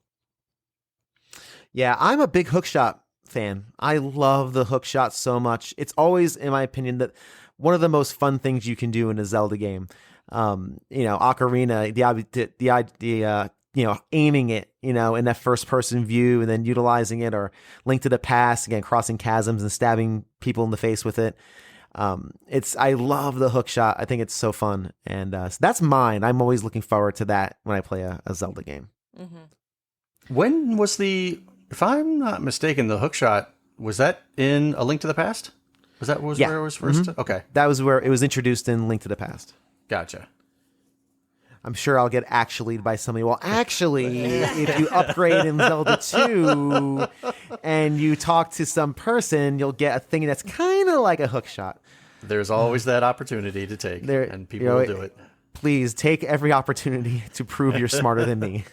Yeah, I'm a big hookshot fan. I love the hookshot so much. It's always, in my opinion, one of the most fun things you can do in a Zelda game. Ocarina, the aiming it, in that first person view and then utilizing it, or Link to the Past, again, crossing chasms and stabbing people in the face with it. I love the hook shot. I think it's so fun. And so that's mine. I'm always looking forward to that when I play a Zelda game. Mm-hmm. When was if I'm not mistaken, the hook shot, was that in A Link to the Past? Where it was first? Mm-hmm. Okay. That was where it was introduced in Link to the Past. Gotcha. I'm sure I'll get actually'd by somebody. Well, actually, if you upgrade in Zelda 2 and you talk to some person, you'll get a thing that's kind of like a hook shot. There's always that opportunity to take, and people will do it. Please take every opportunity to prove you're smarter than me.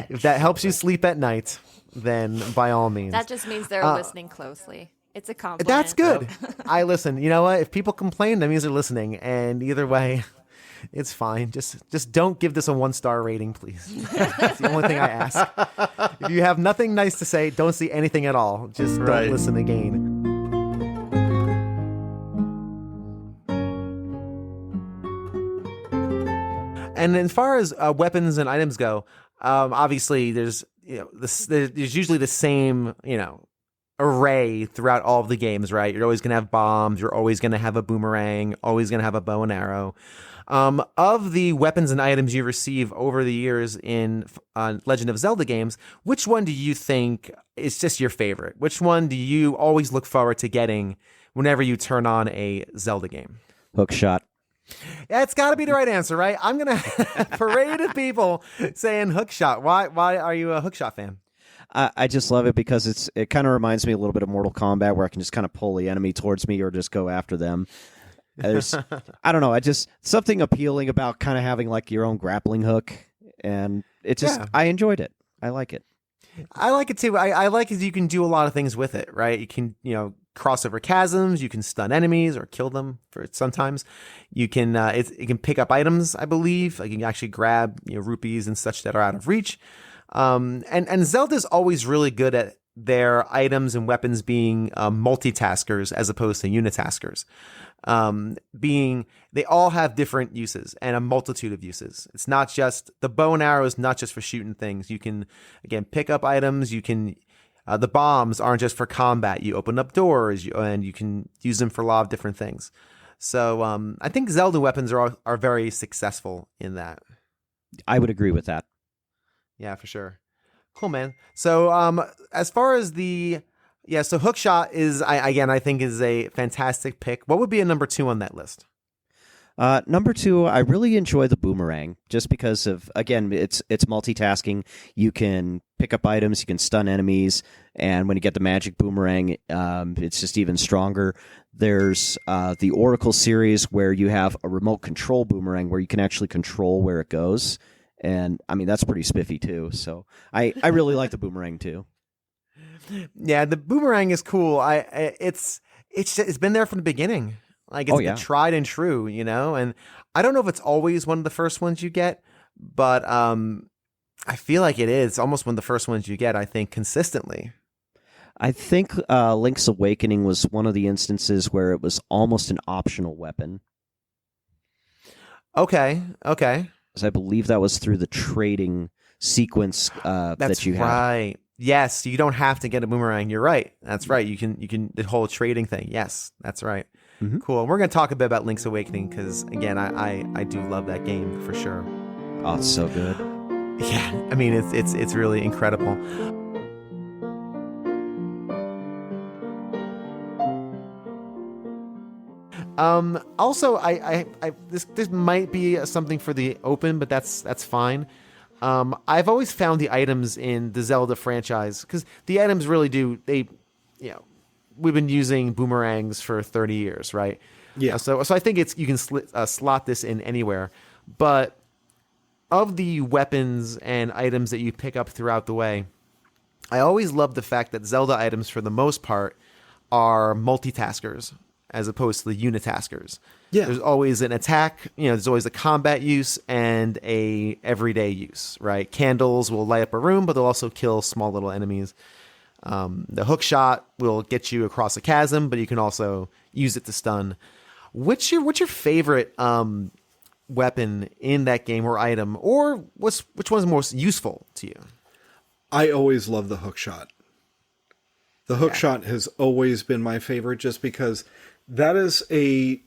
If that helps you sleep at night, then by all means. That just means they're listening closely. It's a compliment. That's good. I listen. You know what? If people complain, that means they're listening. And either way, it's fine. Just don't give this a 1-star rating, please. That's the only thing I ask. If you have nothing nice to say, don't see anything at all. Just don't listen again. And as far as weapons and items go, obviously there's there's usually the same array throughout all of the games, right? You're always going to have bombs. You're always going to have a boomerang. Always going to have a bow and arrow. Of the weapons and items you receive over the years in Legend of Zelda games, which one do you think is just your favorite? Which one do you always look forward to getting whenever you turn on a Zelda game? Hook shot. Yeah, it's got to be the right answer, right? I'm gonna parade of people saying hookshot. Why are you a hookshot fan? I just love it because it kind of reminds me a little bit of Mortal Kombat, where I can just kind of pull the enemy towards me or just go after them. There's, I don't know, something appealing about kind of having like your own grappling hook, and I enjoyed it. I like it. I like it too. I like it. You can do a lot of things with it, right? You can, cross over chasms. You can stun enemies or kill them. Sometimes you can. It can pick up items. I believe like you can actually grab rupees and such that are out of reach. And Zelda's always really good at their items and weapons being multitaskers as opposed to unitaskers. They all have different uses and a multitude of uses. It's not just the bow and arrow is not just for shooting things. You can again pick up items. You can the bombs aren't just for combat. You open up doors and you can use them for a lot of different things. So I think Zelda weapons are very successful in that. I would agree with that. Yeah, for sure. Cool, man. So as far as so hookshot is, I think is a fantastic pick. What would be a number 2 on that list? Number 2, I really enjoy the boomerang just because of, again, it's multitasking. You can pick up items, you can stun enemies, and when you get the magic boomerang, it's just even stronger. There's the Oracle series where you have a remote control boomerang where you can actually control where it goes. And I mean, that's pretty spiffy too. So I really like the boomerang too. Yeah, the boomerang is cool. It's been there from the beginning. Like it's been tried and true, and I don't know if it's always one of the first ones you get, but I feel like it is almost one of the first ones you get, I think, consistently. I think Link's Awakening was one of the instances where it was almost an optional weapon. Okay. I believe that was through the trading sequence that you had. That's right. Yes, you don't have to get a boomerang. You're right. That's right. You can the whole trading thing. Yes, that's right. Mm-hmm. Cool. We're going to talk a bit about Link's Awakening because, again, I do love that game for sure. Oh, it's so good. Yeah, I mean it's really incredible. Also, this might be something for the open, but that's fine. I've always found the items in the Zelda franchise because the items really we've been using boomerangs for 30 years, right? Yeah. So I think you can slot this in anywhere, but of the weapons and items that you pick up throughout the way, I always love the fact that Zelda items, for the most part, are multitaskers as opposed to the unitaskers. Yeah. There's always an attack, there's always a combat use and a everyday use, right? Candles will light up a room, but they'll also kill small little enemies. The hook shot will get you across a chasm, but you can also use it to stun. What's your favorite weapon in that game or item, or which one's most useful to you? I always love the hook shot. The hook shot has always been my favorite just because that is a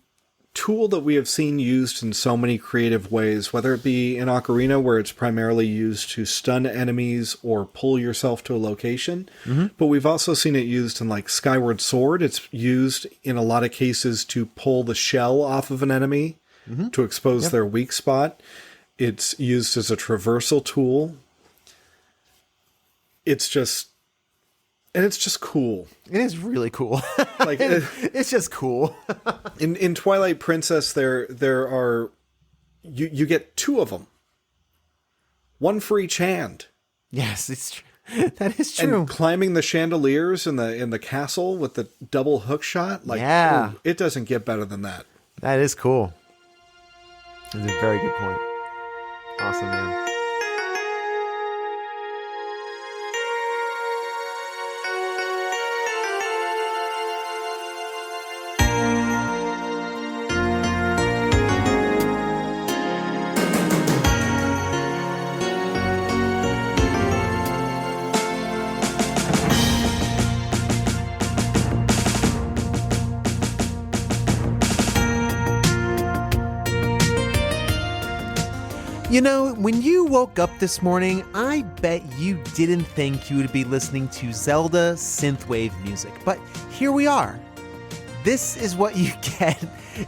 tool that we have seen used in so many creative ways, whether it be in Ocarina, where it's primarily used to stun enemies or pull yourself to a location. Mm-hmm. But we've also seen it used in like Skyward Sword. It's used in a lot of cases to pull the shell off of an enemy to expose their weak spot. It's used as a traversal tool. It's just cool. It is really cool. Like it's just cool. in Twilight Princess, there are you get 2 of them, one for each hand. Yes, it's true. That is true. And climbing the chandeliers in the castle with the double hook shot, it doesn't get better than that. That is cool. That's a very good point. Awesome, man. When you woke up this morning, I bet you didn't think you would be listening to Zelda synthwave music, but here we are. this is what you get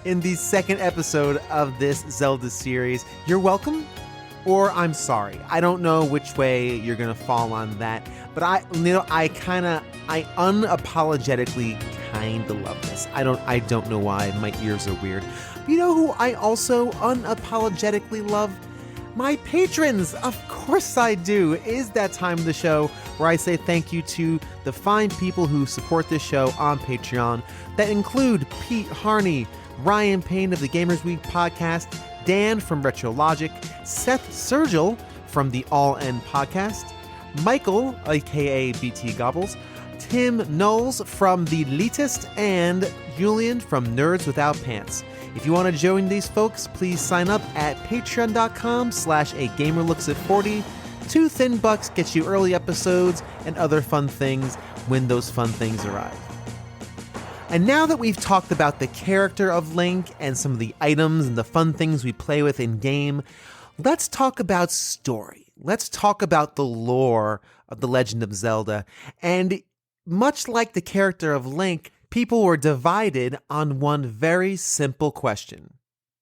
in the second episode of this Zelda series. You're welcome, or I'm sorry. I don't know which way you're gonna fall on that, but I unapologetically kinda love this. I don't know why. My ears are weird. But you know who I also unapologetically love? My patrons. Of course I do. It is that time of the show where I say thank you to the fine people who support this show on Patreon. That include Pete Harney, Ryan Payne of the Gamers Week podcast, Dan from Retro Logic, Seth Sturgill from the All End podcast, Michael, aka BT Gobbles, Tim Knowles from The Elitist, and Julian from Nerds Without Pants. If you want to join these folks, please sign up at patreon.com/agamerlooksat40. 2 thin bucks gets you early episodes and other fun things when those fun things arrive. And now that we've talked about the character of Link and some of the items and the fun things we play with in game, let's talk about story. Let's talk about the lore of The Legend of Zelda. And much like the character of Link, people were divided on one very simple question.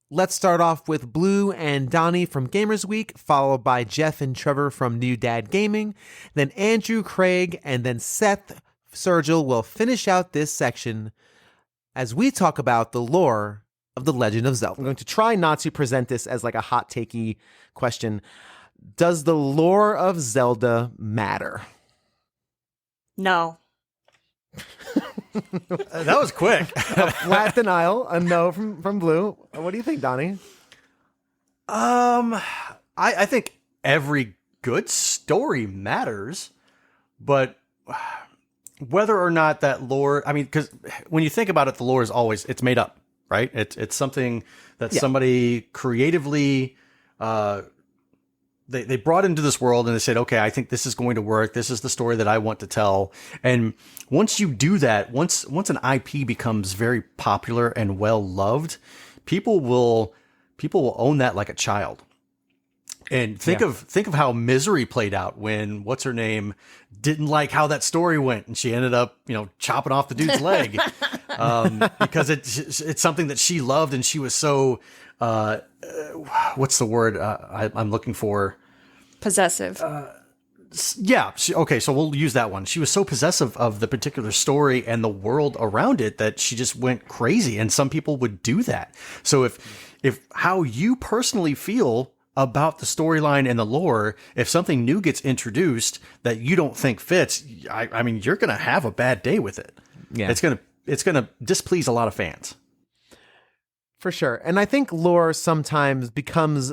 Let's start off with Blue and Donnie from Gamers Week, followed by Jeff and Trevor from New Dad Gaming, then Andrew, Craig, and then Seth Sturgill will finish out this section as we talk about the lore of The Legend of Zelda. I'm going to try not to present this as like a hot takey question. Does the lore of Zelda matter? No. That was quick. A flat denial, a no from Blue. What do you think, Donnie? I think every good story matters, but whether or not that lore, I mean, because when you think about it, the lore is always, it's made up, right? It's something that somebody creatively, they brought into this world and they said, okay, I think this is going to work. This is the story that I want to tell. And once you do that, once an IP becomes very popular and well loved, people will own that like a child. And think of how Misery played out when what's her name didn't like how that story went, and she ended up, chopping off the dude's leg because it's something that she loved, and she was so what's the word I'm looking for? Possessive. So we'll use that one. She was so possessive of the particular story and the world around it that she just went crazy, and some people would do that. So if how you personally feel about the storyline and the lore, if something new gets introduced that you don't think fits, I mean, you're going to have a bad day with it. Yeah. It's going to displease a lot of fans. For sure. And I think lore sometimes becomes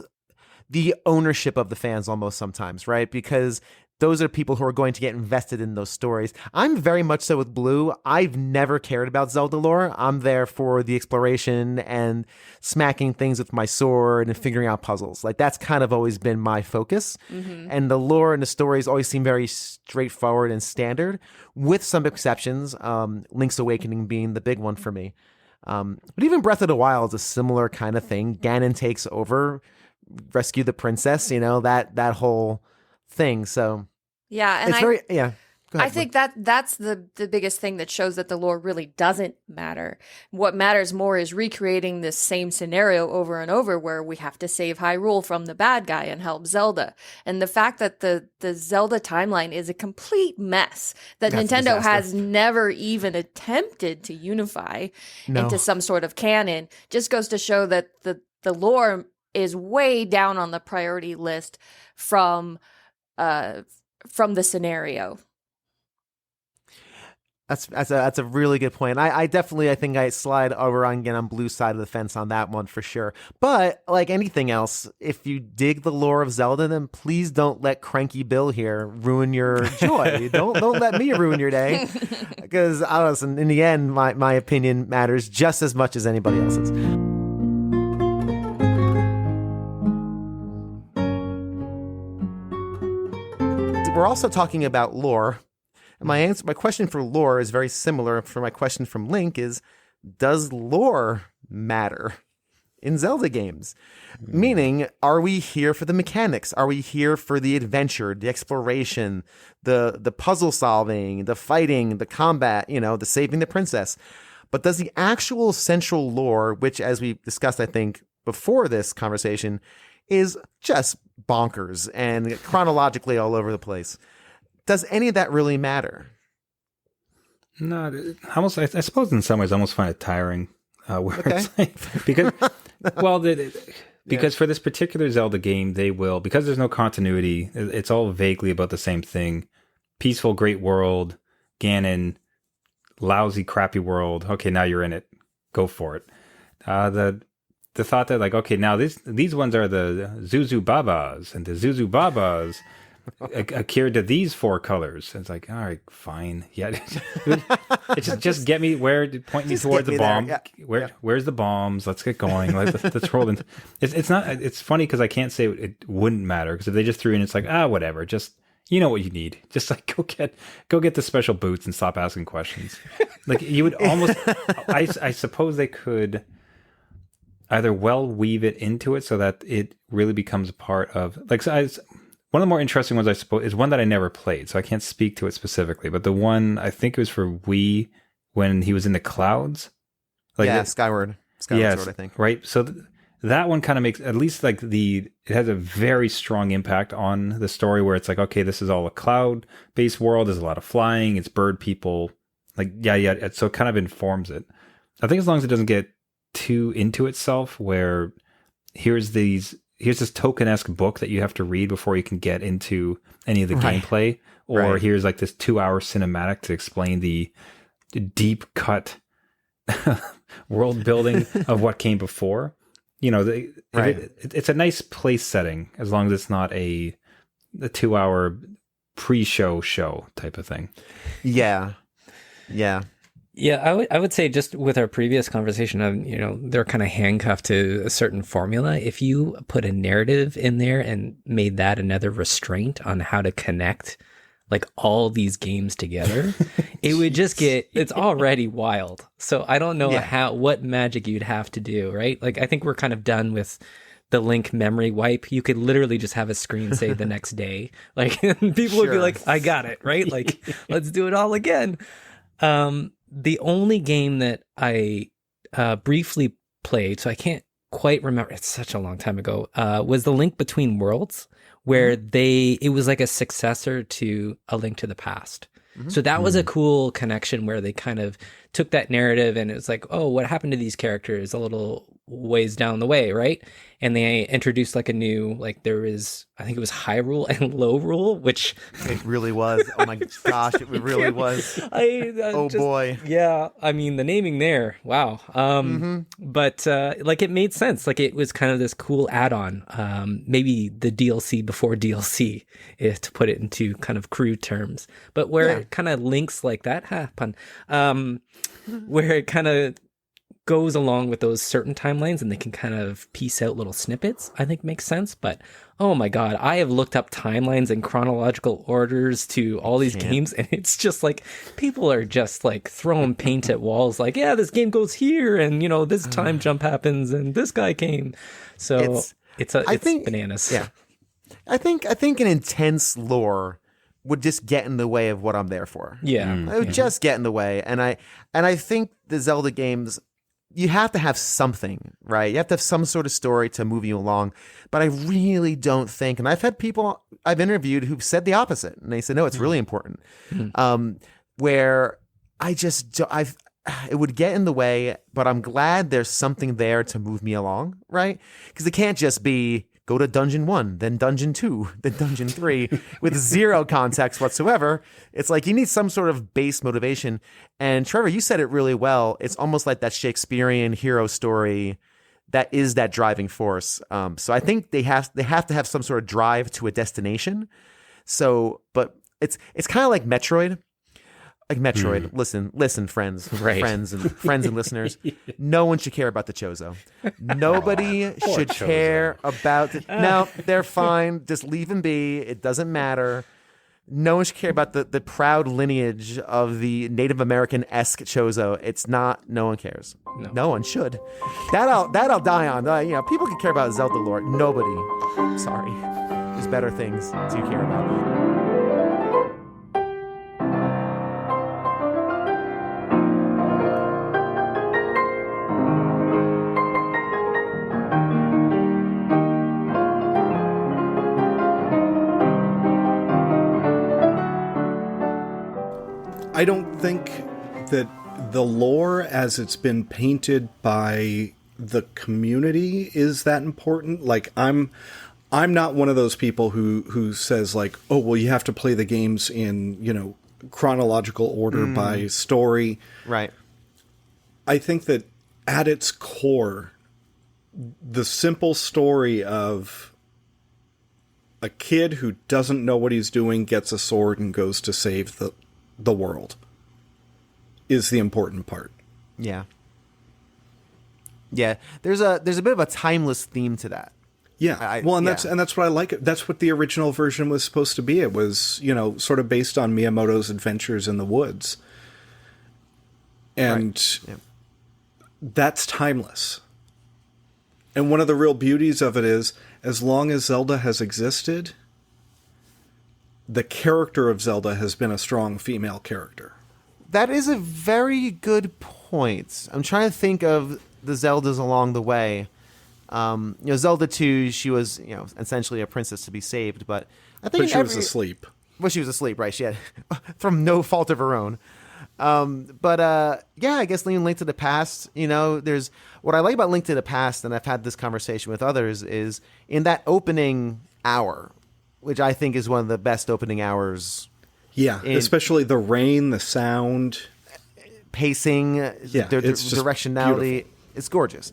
the ownership of the fans almost sometimes, right? Because those are people who are going to get invested in those stories. I'm very much so with Blue. I've never cared about Zelda lore. I'm there for the exploration and smacking things with my sword and figuring out puzzles. Like, that's kind of always been my focus. Mm-hmm. And the lore and the stories always seem very straightforward and standard, with some exceptions, Link's Awakening being the big one for me. But even Breath of the Wild is a similar kind of thing. Ganon takes over, rescue the princess, that whole thing. So yeah, and I think that's the biggest thing that shows that the lore really doesn't matter. What matters more is recreating this same scenario over and over, where we have to save Hyrule from the bad guy and help Zelda. And the fact that the Zelda timeline is a complete mess that Nintendo has never even attempted to unify into some sort of canon just goes to show that the lore is way down on the priority list from the scenario. That's a really good point. I think I slide over on Blue's side of the fence on that one for sure. But like anything else, if you dig the lore of Zelda, then please don't let Cranky Bill here ruin your joy. don't let me ruin your day, because listen, in the end, my opinion matters just as much as anybody else's. We're also talking about lore. And my question for lore is very similar for my question from Link is, does lore matter in Zelda games? Meaning, are we here for the mechanics? Are we here for the adventure, the exploration, the puzzle solving, the fighting, the combat, the saving the princess? but does the actual central lore, which, as we discussed, I think, before this conversation, is just bonkers and chronologically all over the place, does any of that really matter? No, almost. I suppose in some ways, I almost find it tiring. Where Okay. it's like, because, well, because for this particular Zelda game, they will, because there's no continuity. It's all vaguely about the same thing. Peaceful, great world. Ganon, lousy, crappy world. Okay, now you're in it. Go for it. The thought that like, okay, now these ones are the Zuzu Babas, and the Zuzu Babas adhere to these 4 colors. It's like, all right, fine. Yeah, it's just get me point me towards the bomb. Yeah. Where's the bombs? Let's get going. Let's roll in. It's not. It's funny because I can't say it wouldn't matter, because if they just threw in, it's like, whatever. Just, you know what you need. Just like go get the special boots and stop asking questions. Like you would almost. I suppose they could either weave it into it so that it really becomes a part of, like, one of the more interesting ones, I suppose, is one that I never played, so I can't speak to it specifically. But the one, I think it was for Wii, when he was in the clouds. Skyward Sword, I think. Right? So that one kind of makes, at least like it has a very strong impact on the story, where it's like, okay, this is all a cloud-based world. There's a lot of flying. It's bird people. Like, yeah. So it kind of informs it. I think as long as it doesn't get too into itself, where here's this token-esque book that you have to read before you can get into any of the gameplay, or here's like this 2-hour cinematic to explain the deep cut world building of what came before. You know, it's a nice place setting, as long as it's not a 2-hour pre-show type of thing. Yeah. Yeah, I would say, just with our previous conversation of, they're kind of handcuffed to a certain formula. If you put a narrative in there and made that another restraint on how to connect like all these games together, it would just it's already wild. So I don't know what magic you'd have to do, right? Like, I think we're kind of done with the Link memory wipe. You could literally just have a screen save the next day. Like, people would be like, I got it, right? Like, let's do it all again. The only game that I briefly played, so I can't quite remember, it's such a long time ago, was the Link Between Worlds, where it was like a successor to A Link to the Past. So that was a cool connection, where they kind of took that narrative, and it was like, oh, what happened to these characters a little ways down the way, right? And they introduced like a new, like, there was, I think it was High Rule and Low Rule, which it really was. Oh my gosh, it really was. Boy. Yeah, I mean, the naming there, wow. But like, it made sense. Like, it was kind of this cool add-on, maybe the DLC before DLC, to put it into kind of crude terms. But where it kind of links like that, pun, where it kind of goes along with those certain timelines, and they can kind of piece out little snippets, I think makes sense. But oh my god, I have looked up timelines and chronological orders to all these games, and it's just like, people are just like throwing paint at walls, like, yeah, this game goes here, and this time jump happens, and this guy came. So it's bananas. Yeah, I think an intense lore would just get in the way of what I'm there for. Yeah, it would just get in the way, and I think the Zelda games, you have to have something, right? You have to have some sort of story to move you along. But I really don't think, and I've had people I've interviewed who've said the opposite, and they said, no, it's really important. Where it would get in the way, but I'm glad there's something there to move me along, right? Because it can't just be go to dungeon 1, then dungeon 2, then dungeon 3 with zero context whatsoever. It's like you need some sort of base motivation. And Trevor, you said it really well. It's almost like that Shakespearean hero story that is that driving force. So I think they have to have some sort of drive to a destination. So, but it's kind of like Metroid. Like Metroid, listen, friends, friends and listeners. No one should care about the Chozo. Nobody should care about no, they're fine. Just leave them be. It doesn't matter. No one should care about the proud lineage of the Native American-esque Chozo. It's not. No one cares. No one should. That I'll die on. People can care about Zelda lore. Nobody. Sorry. There's better things to care about. I don't think that the lore as it's been painted by the community is that important. Like, I'm not one of those people who says like, oh, well, you have to play the games in, chronological order by story. Right. I think that at its core, the simple story of a kid who doesn't know what he's doing gets a sword and goes to save the world is the important part. Yeah. Yeah. There's a bit of a timeless theme to that. Yeah. That's what I like. That's what the original version was supposed to be. It was, sort of based on Miyamoto's adventures in the woods. And that's timeless. And one of the real beauties of it is, as long as Zelda has existed, the character of Zelda has been a strong female character. That is a very good point. I'm trying to think of the Zeldas along the way. Zelda 2, she was, essentially a princess to be saved, but I think she was asleep. Well, she was asleep, right? She had, from no fault of her own. I guess Link to the Past, there's what I like about Link to the Past, and I've had this conversation with others, is in that opening hour, which I think is one of the best opening hours. Yeah, especially the rain, the sound, pacing, directionality. Beautiful. It's gorgeous.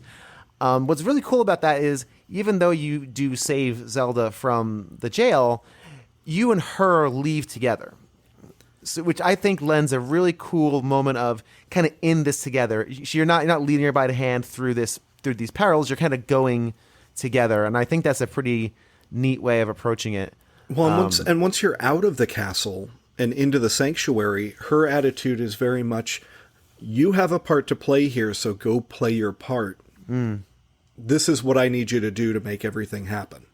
What's really cool about that is even though you do save Zelda from the jail, you and her leave together. So, which I think lends a really cool moment of kind of in this together. You're not leading her by the hand through these perils. You're kind of going together, and I think that's a pretty neat way of approaching it. Well, once you're out of the castle and into the sanctuary, her attitude is very much, you have a part to play here, so go play your part. This is what I need you to do to make everything happen.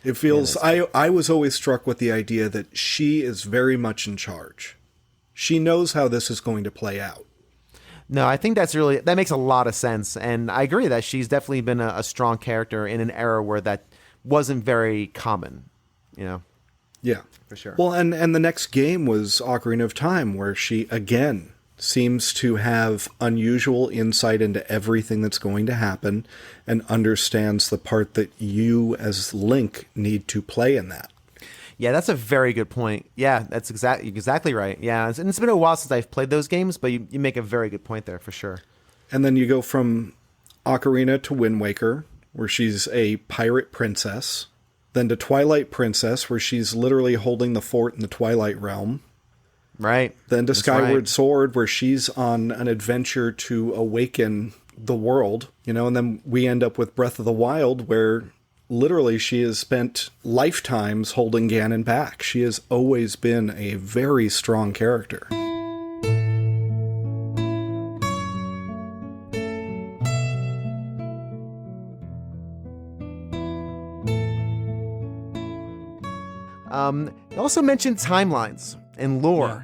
It feels, I was always struck with the idea that she is very much in charge. She knows how this is going to play out. No, I think that makes a lot of sense. And I agree that she's definitely been a strong character in an era where that wasn't very common, Yeah. For sure. Well, and the next game was Ocarina of Time, where she, again, seems to have unusual insight into everything that's going to happen and understands the part that you as Link need to play in that. Yeah, that's a very good point. Yeah, that's exactly right. Yeah, and it's been a while since I've played those games, but you make a very good point there for sure. And then you go from Ocarina to Wind Waker, where she's a pirate princess, then to Twilight Princess, where she's literally holding the fort in the Twilight Realm. Right. Then to Skyward Sword, where she's on an adventure to awaken the world, and then we end up with Breath of the Wild, where literally she has spent lifetimes holding Ganon back. She has always been a very strong character. You also mentioned timelines and lore. Yeah.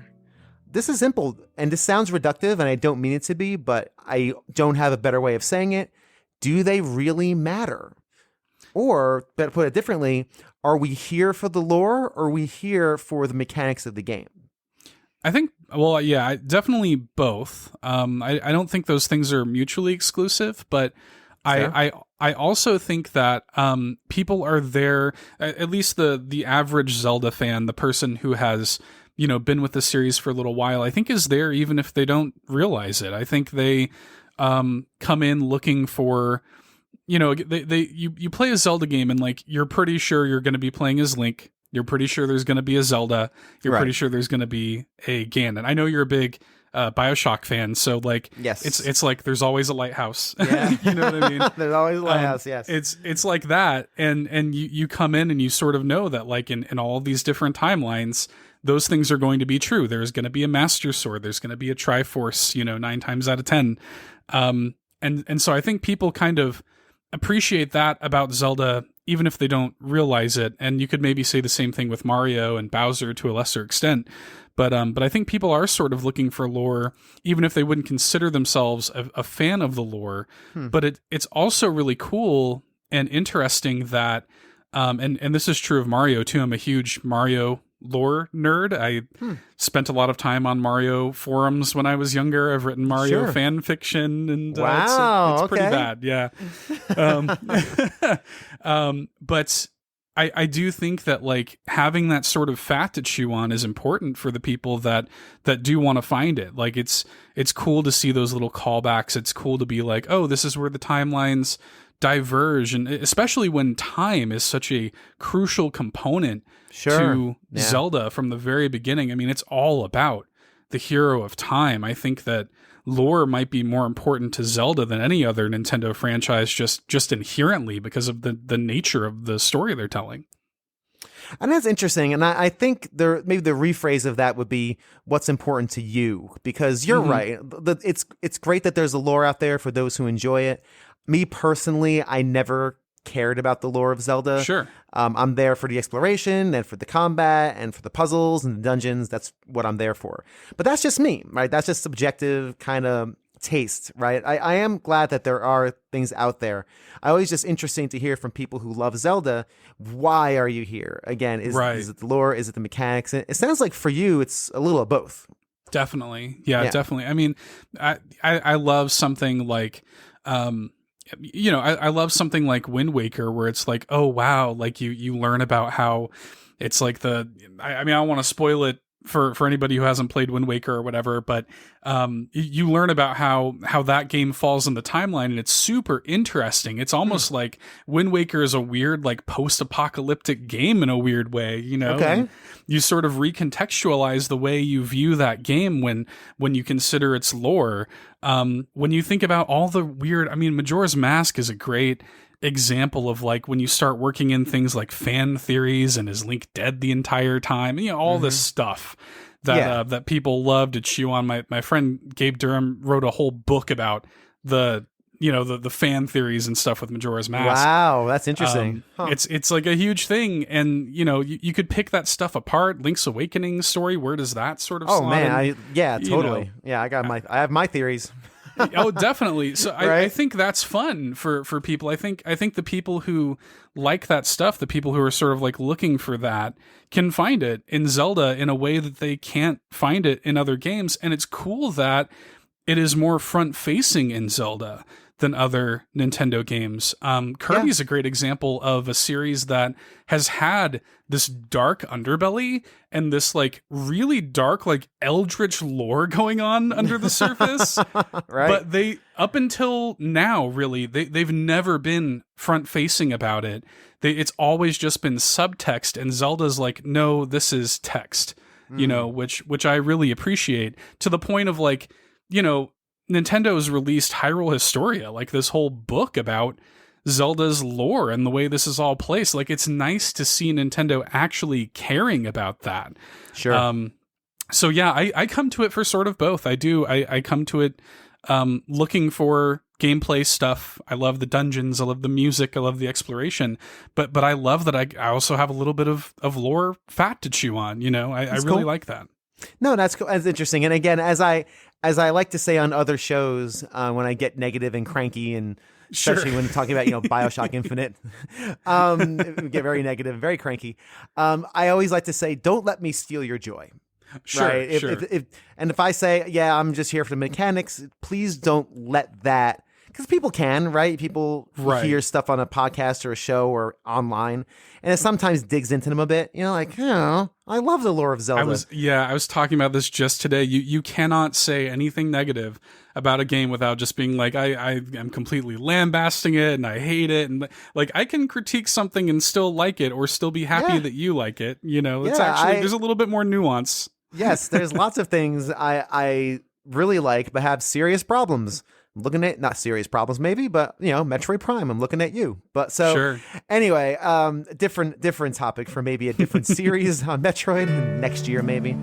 This is simple, and this sounds reductive, and I don't mean it to be, but I don't have a better way of saying it. Do they really matter? Or, better put it differently, are we here for the lore, or are we here for the mechanics of the game? I think, definitely both. I don't think those things are mutually exclusive, but I also think that people are there, at least the average Zelda fan, the person who has been with the series for a little while, I think is there even if they don't realize it. I think they come in looking for, you play a Zelda game and like you're pretty sure you're going to be playing as Link. You're pretty sure there's going to be a Zelda. You're pretty sure there's going to be a Ganon. I know you're a big BioShock fan, so like yes, it's like there's always a lighthouse. Yeah. You know what I mean? There's always a lighthouse. Yes, it's like that, and you come in and you sort of know that like in all these different timelines, those things are going to be true. There's going to be a Master Sword. There's going to be a Triforce. 9 times out of 10. And so I think people kind of appreciate that about Zelda, even if they don't realize it. And you could maybe say the same thing with Mario and Bowser to a lesser extent. But I think people are sort of looking for lore, even if they wouldn't consider themselves a fan of the lore. But it's also really cool and interesting that, and this is true of Mario too. I'm a huge Mario lore nerd. I spent a lot of time on Mario forums when I was younger. I've written Mario fan fiction, and it's pretty bad. Yeah. But I do think that like having that sort of fat to chew on is important for the people that do want to find it. Like it's cool to see those little callbacks. It's cool to be like, oh, this is where the timelines diverge, and especially when time is such a crucial component to Zelda from the very beginning. I mean, it's all about the hero of time. I think that lore might be more important to Zelda than any other Nintendo franchise, just inherently because of the nature of the story they're telling. And that's interesting. And I think maybe the rephrase of that would be what's important to you, because you're right. It's great that there's a lore out there for those who enjoy it. Me personally, I never cared about the lore of Zelda. Sure. I'm there for the exploration and for the combat and for the puzzles and the dungeons. That's what I'm there for. But that's just me, right? That's just subjective kind of taste, right? I am glad that there are things out there. I always just interesting to hear from people who love Zelda. Why are you here? Again, is it the lore? Is it the mechanics? It sounds like for you, it's a little of both. Definitely. Yeah. Definitely. I mean, I love something like, I love something like Wind Waker, where it's like, oh wow, like you learn about how it's like I don't want to spoil it for anybody who hasn't played Wind Waker or whatever, but you learn about how that game falls in the timeline, and it's super interesting. It's almost like Wind Waker is a weird like post-apocalyptic game in a weird way, Okay. You sort of recontextualize the way you view that game when you consider its lore. When you think about all the weird, Majora's Mask is a great example of like when you start working in things like fan theories and is Link dead the entire time, all this stuff that people love to chew on. My friend Gabe Durham wrote a whole book about the fan theories and stuff with Majora's Mask. Wow, that's interesting. It's like a huge thing, and you could pick that stuff apart. Link's Awakening story, where does that sort of slot in? Totally. I have my theories. Oh, definitely. So I think that's fun for people. I think the people who like that stuff, the people who are sort of like looking for that, can find it in Zelda in a way that they can't find it in other games. And it's cool that it is more front facing in Zelda than other Nintendo games. Kirby's a great example of a series that has had this dark underbelly and this like really dark, like eldritch lore going on under the surface. Right. But they, up until now, really, they've never been front facing about it. It's always just been subtext, and Zelda's like, no, this is text, which I really appreciate, to the point of like, Nintendo's released Hyrule Historia, like this whole book about Zelda's lore and the way this is all placed. Like, it's nice to see Nintendo actually caring about that. Sure. So yeah, I come to it for sort of both. I do. I come to it looking for gameplay stuff. I love the dungeons. I love the music. I love the exploration. But I love that I also have a little bit of lore fat to chew on. I really like that. No, that's cool. That's interesting. And again, as I like to say on other shows, when I get negative and cranky, and especially when talking about BioShock Infinite, we get very negative, very cranky. I always like to say, don't let me steal your joy. Sure, right? If I say, I'm just here for the mechanics, please don't let that. Because people can, right? People hear stuff on a podcast or a show or online, and it sometimes digs into them a bit. I love the lore of Zelda. I was talking about this just today. You cannot say anything negative about a game without just being like, I am completely lambasting it and I hate it, and like I can critique something and still like it or still be happy that you like it. It's actually there's a little bit more nuance. Yes, there's lots of things I really like, but have serious problems. I'm looking at, not serious problems maybe, but Metroid Prime, I'm looking at you. But so anyway, different topic for maybe a different series on Metroid next year maybe.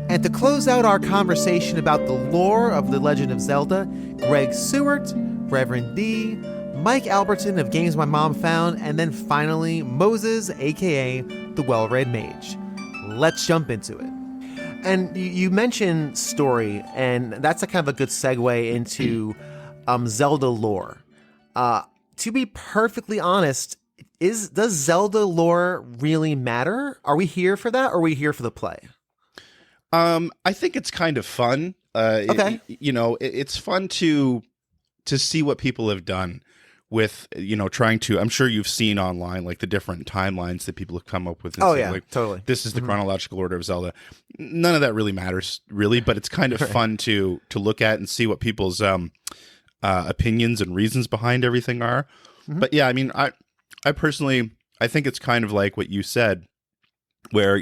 And to close out our conversation about the lore of The Legend of Zelda, Greg Sewart, Reverend D, Mike Alberton of Games My Mom Found, and then finally Moses, aka the Well-Read Mage. Let's jump into it. And you mentioned story, and that's a kind of a good segue into Zelda lore. To be perfectly honest, does Zelda lore really matter? Are we here for that, or are we here for the play? I think it's kind of fun. Okay. It's fun to see what people have done with, trying to, I'm sure you've seen online, like the different timelines that people have come up with. And Oh, say, yeah, like, totally. This is the chronological order of Zelda. None of that really matters, really, but it's kind of fun to look at and see what people's opinions and reasons behind everything are. But yeah, I mean, I personally, I think it's kind of like what you said, where,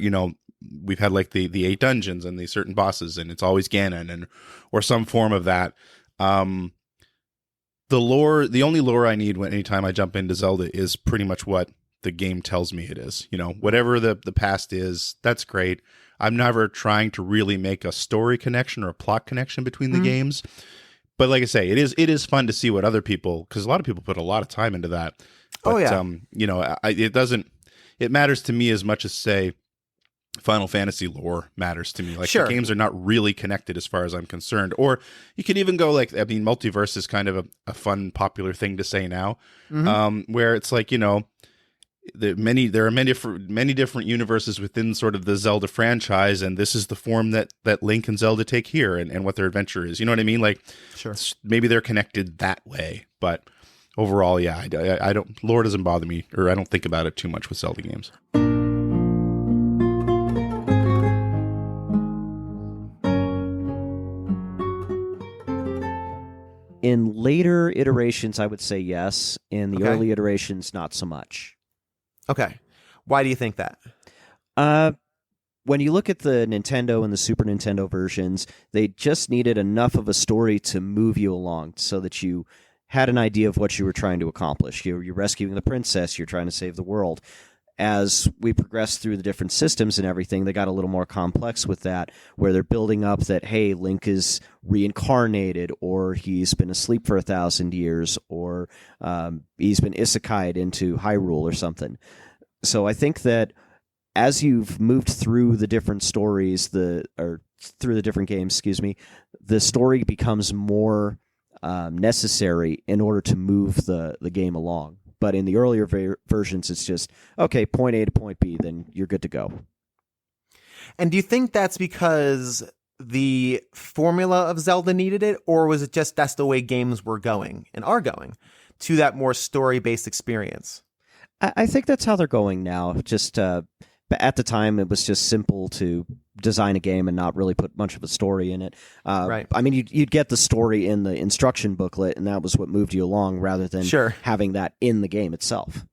we've had like the 8 dungeons and the certain bosses, and it's always Ganon or some form of that. The only lore I need anytime I jump into Zelda is pretty much what the game tells me it is. Whatever the past is, that's great. I'm never trying to really make a story connection or a plot connection between the games. But like I say, it is fun to see what other people, because a lot of people put a lot of time into that. But, it matters to me as much as, say, Final Fantasy lore matters to me. Like, Sure. The games are not really connected as far as I'm concerned. Or you could even go multiverse is kind of a fun, popular thing to say now, where it's like, there are many different universes within sort of the Zelda franchise, and this is the form that Link and Zelda take here, and what their adventure is. You know what I mean? Like, Sure. Maybe they're connected that way, but overall, yeah, I don't. Lore doesn't bother me, or I don't think about it too much with Zelda games. In later iterations, I would say yes. In the Okay. early iterations, not so much. Okay. Why do you think that? When you look at the Nintendo and the Super Nintendo versions, they just needed enough of a story to move you along so that you had an idea of what you were trying to accomplish. You're rescuing the princess, you're trying to save the world. As we progressed through the different systems and everything, they got a little more complex with that, where they're building up that, hey, Link is reincarnated, or he's been asleep for 1,000 years, or he's been isekai'd into Hyrule or something. So I think that as you've moved through the different stories, through the different games, the story becomes more necessary in order to move the game along. But in the earlier versions, it's just, okay, point A to point B, then you're good to go. And do you think that's because the formula of Zelda needed it, or was it just that's the way games were going and are going to that more story-based experience? I think that's how they're going now. Just but at the time, it was just simple to design a game and not really put much of a story in it. Right. I mean, you'd get the story in the instruction booklet, and that was what moved you along, rather than having that in the game itself.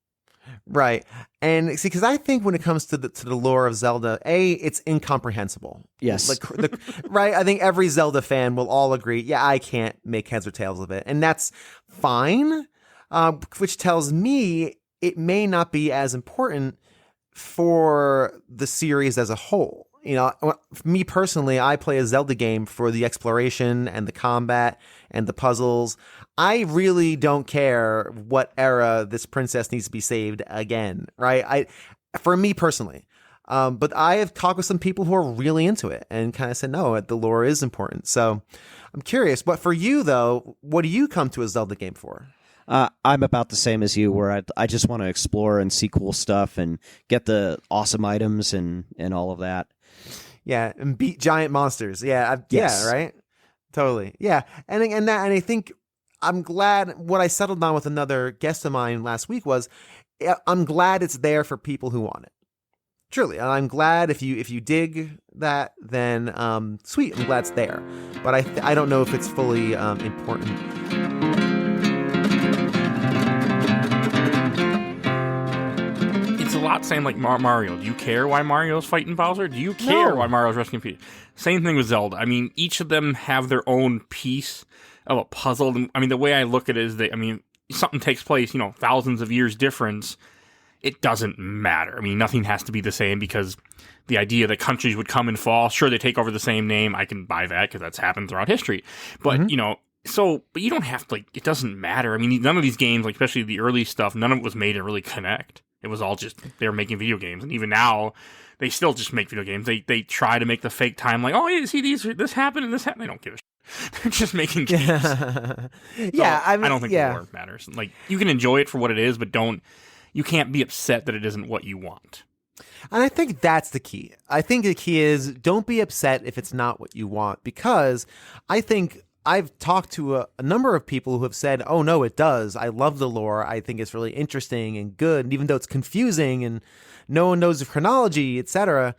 Right. And see, because I think when it comes to the lore of Zelda, it's incomprehensible. Yes. Right. I think every Zelda fan will all agree, yeah, I can't make heads or tails of it. And that's fine, which tells me it may not be as important for the series as a whole. Me personally, I play a Zelda game for the exploration and the combat and the puzzles. I really don't care what era this princess needs to be saved again, right? For me personally. But I have talked with some people who are really into it and kind of said, no, the lore is important. So I'm curious. But for you, though, what do you come to a Zelda game for? I'm about the same as you, where I just want to explore and see cool stuff and get the awesome items and all of that. Yeah, and beat giant monsters. Yeah, Yes. Yeah, right. Totally. Yeah, and I think I'm glad. What I settled on with another guest of mine last week was, I'm glad it's there for people who want it. Truly, and I'm glad if you dig that, then sweet. I'm glad it's there, but I don't know if it's fully important. It's a lot saying like Mario. Do you care why Mario's fighting Bowser? Do you care why Mario's rescuing Peach? Same thing with Zelda. I mean, each of them have their own piece of a puzzle. I mean, the way I look at it is that, something takes place, thousands of years difference. It doesn't matter. I mean, nothing has to be the same, because the idea that countries would come and fall, sure, they take over the same name. I can buy that because that's happened throughout history. But, but you don't have to, it doesn't matter. I mean, none of these games, especially the early stuff, none of it was made to really connect. It was all just they were making video games, and even now they still just make video games. They try to make the fake timeline. Oh, yeah, see this happened and this happened. They don't give a shit. They're just making games. Yeah, I mean, I don't think the lore matters. Like, you can enjoy it for what it is, but you can't be upset that it isn't what you want. And I think that's the key. I think the key is don't be upset if it's not what you want, because I think I've talked to a number of people who have said, oh, no, it does. I love the lore. I think it's really interesting and good. And even though it's confusing and no one knows the chronology, etc.,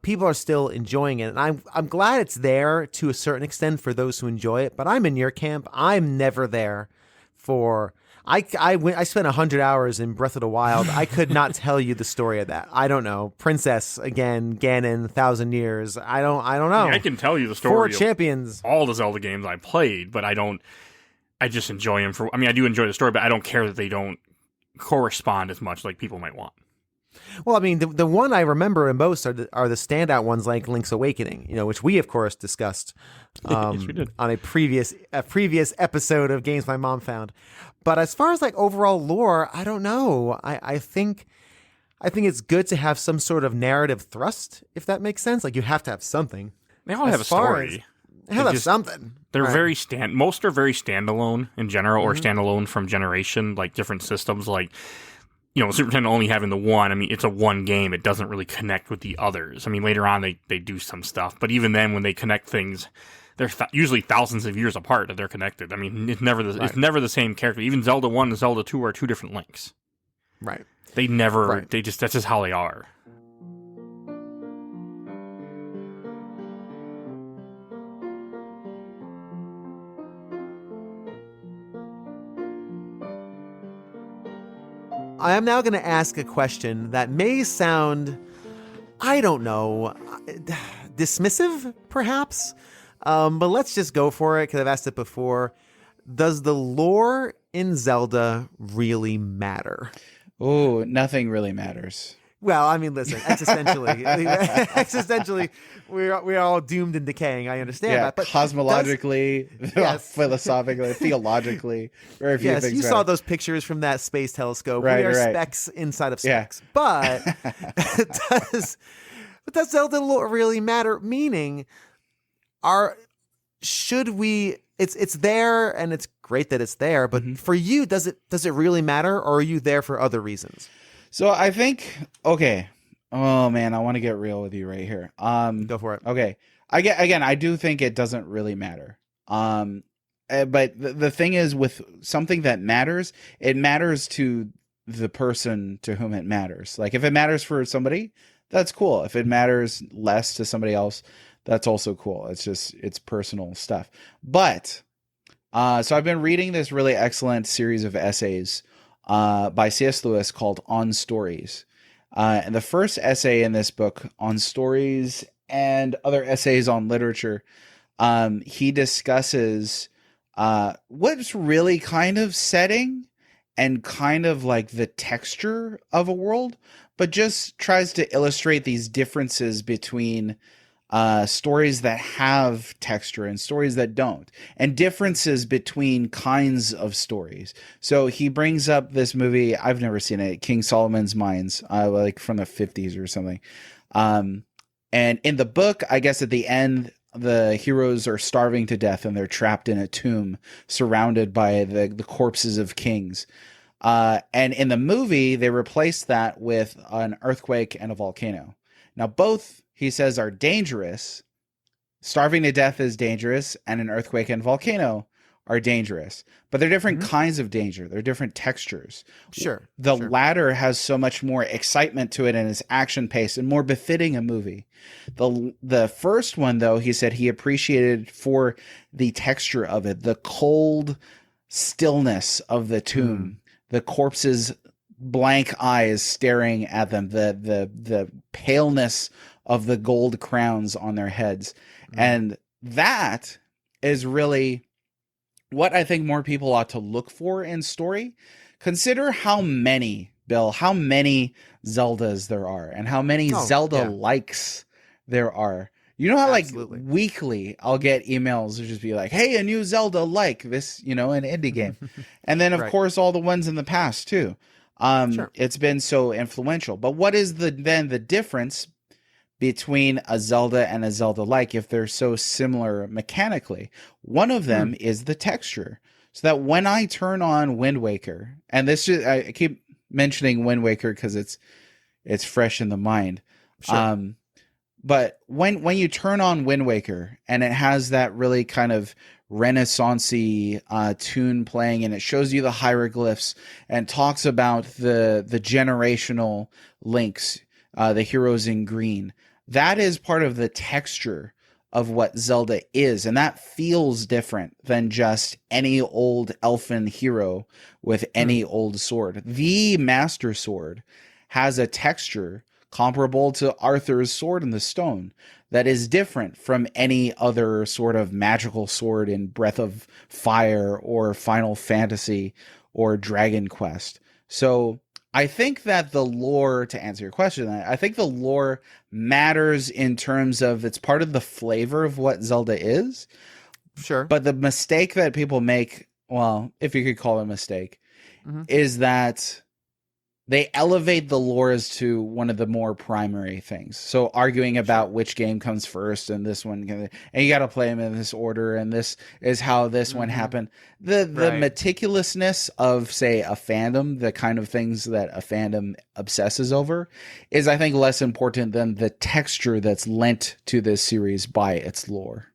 people are still enjoying it. And I'm glad it's there to a certain extent for those who enjoy it. But I'm in your camp. I'm never there for... I spent 100 hours in Breath of the Wild. I could not tell you the story of that. I don't know. Princess again, Ganon, 1,000 years. I don't know. I mean, I can tell you the story. 4 champions. All the Zelda games I played, but I just enjoy them for. I mean, I do enjoy the story, but I don't care that they don't correspond as much like people might want. Well, I mean, the one I remember most are the standout ones like Link's Awakening, which we of course discussed yes, we did. on a previous episode of Games My Mom Found. But as far as like overall lore, I don't know. I think it's good to have some sort of narrative thrust, if that makes sense. Like you have to have something. They all have a story. They have something. They're right. Most are very standalone in general, or standalone from generation, like different systems. Like, Super Nintendo only having the one. I mean, it's a one game. It doesn't really connect with the others. I mean, later on they do some stuff, but even then, when they connect things, they're usually thousands of years apart that they're connected. I mean, it's never the same character. Even Zelda 1 and Zelda 2 are 2 different Links. Right. They never. They just that's just how they are. I am now going to ask a question that may sound, I don't know, dismissive, perhaps. But let's just go for it because I've asked it before. Does the lore in Zelda really matter? Oh, nothing really matters. Well, I mean, listen, existentially, we're all doomed and decaying. I understand that. But cosmologically, philosophically, theologically, very few things. You saw those pictures from that space telescope. Right, we are specks inside of specks. But does Zelda lore really matter? Meaning, should we? It's there, and it's great that it's there. But for you, does it really matter, or are you there for other reasons? So I think, okay. Oh man, I want to get real with you right here. Go for it. Okay. I do think it doesn't really matter. But the thing is, with something that matters, it matters to the person to whom it matters. Like if it matters for somebody, that's cool. If it matters less to somebody else, that's also cool. It's personal stuff. But, so I've been reading this really excellent series of essays by C.S. Lewis called On Stories. And the first essay in this book on stories and other essays on literature, he discusses what's really kind of setting and kind of like the texture of a world, but just tries to illustrate these differences between stories that have texture and stories that don't, and differences between kinds of stories. So he brings up this movie, I've never seen it, King Solomon's Mines, like from the 50s or something. And in the book, I guess at the end, the heroes are starving to death and they're trapped in a tomb surrounded by the corpses of kings. And in the movie, they replaced that with an earthquake and a volcano. Now, both, he says, are dangerous. Starving to death is dangerous, and an earthquake and volcano are dangerous. But they're different kinds of danger. They're different textures. Sure. The latter has so much more excitement to it and is action-paced and more befitting a movie. The first one, though, he said he appreciated for the texture of it, the cold stillness of the tomb, the corpse's blank eyes staring at them, the paleness of the gold crowns on their heads. And that is really what I think more people ought to look for in story. Consider how many Zeldas there are and how many Zelda likes there are. You know how Absolutely. Like weekly I'll get emails to just be like, hey, a new Zelda like this, an indie game. And then of course all the ones in the past too. It's been so influential. But what is then the difference between a Zelda and a Zelda-like if they're so similar mechanically? One of them is the texture. So that when I turn on Wind Waker, and I keep mentioning Wind Waker because it's fresh in the mind. Sure. But when you turn on Wind Waker and it has that really kind of Renaissance-y tune playing, and it shows you the hieroglyphs and talks about the generational links, the heroes in green, that is part of the texture of what Zelda is, and that feels different than just any old elfin hero with any old sword. The Master Sword has a texture comparable to Arthur's sword in the stone that is different from any other sort of magical sword in Breath of Fire or Final Fantasy or Dragon Quest. So I think that the lore, to answer your question, I think the lore matters in terms of it's part of the flavor of what Zelda is. Sure. But the mistake that people make, well, if you could call it a mistake, is that they elevate the lore as to one of the more primary things. So arguing about which game comes first and this one, and you got to play them in this order, and this is how this one happened. The meticulousness of, say, a fandom, the kind of things that a fandom obsesses over, is, I think, less important than the texture that's lent to this series by its lore.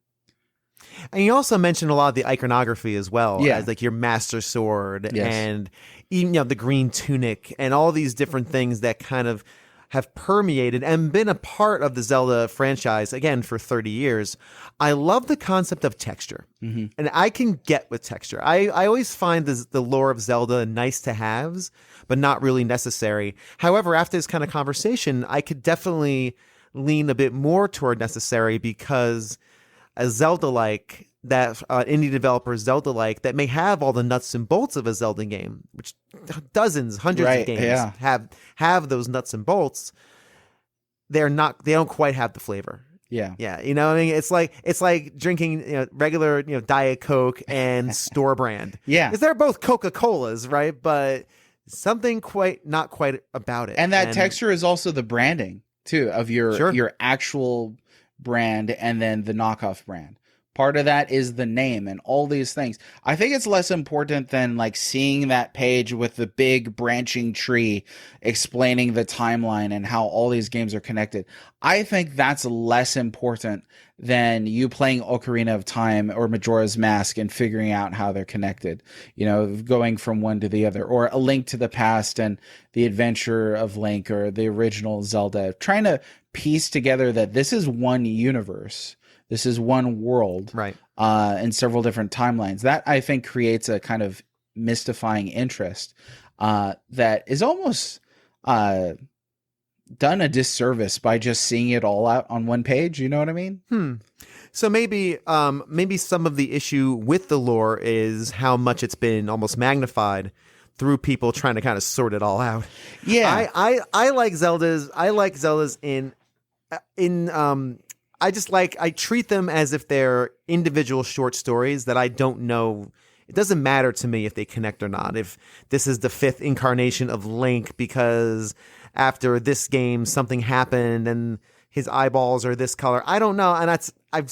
And you also mentioned a lot of the iconography as well, Yeah. as like your Master Sword Yes. and even the green tunic and all these different things that kind of have permeated and been a part of the Zelda franchise, again, for 30 years. I love the concept of texture, and I can get with texture. I always find the lore of Zelda nice to haves, but not really necessary. However, after this kind of conversation, I could definitely lean a bit more toward necessary, because a Zelda-like, that indie developer Zelda-like, that may have all the nuts and bolts of a Zelda game, which dozens, hundreds of games have those nuts and bolts. They don't quite have the flavor. Yeah. You know what I mean? It's like drinking regular Diet Coke and store brand. Yeah. Because they're both Coca-Colas, right? But something not quite about it. And that texture is also the branding too of your actual brand and then the knockoff brand. Part of that is the name and all these things. I think it's less important than like seeing that page with the big branching tree explaining the timeline and how all these games are connected. I think that's less important than you playing Ocarina of Time or Majora's Mask and figuring out how they're connected, going from one to the other, or A Link to the Past and The Adventure of Link, or the original Zelda, trying to piece together that this is one universe. This is one world, right? In several different timelines. That, I think, creates a kind of mystifying interest that is almost done a disservice by just seeing it all out on one page. You know what I mean? So maybe some of the issue with the lore is how much it's been almost magnified through people trying to kind of sort it all out. Yeah, I like Zeldas. I like Zeldas I treat them as if they're individual short stories that I don't know. It doesn't matter to me if they connect or not. If this is the 5th incarnation of Link because after this game something happened and his eyeballs are this color, I don't know. And I'm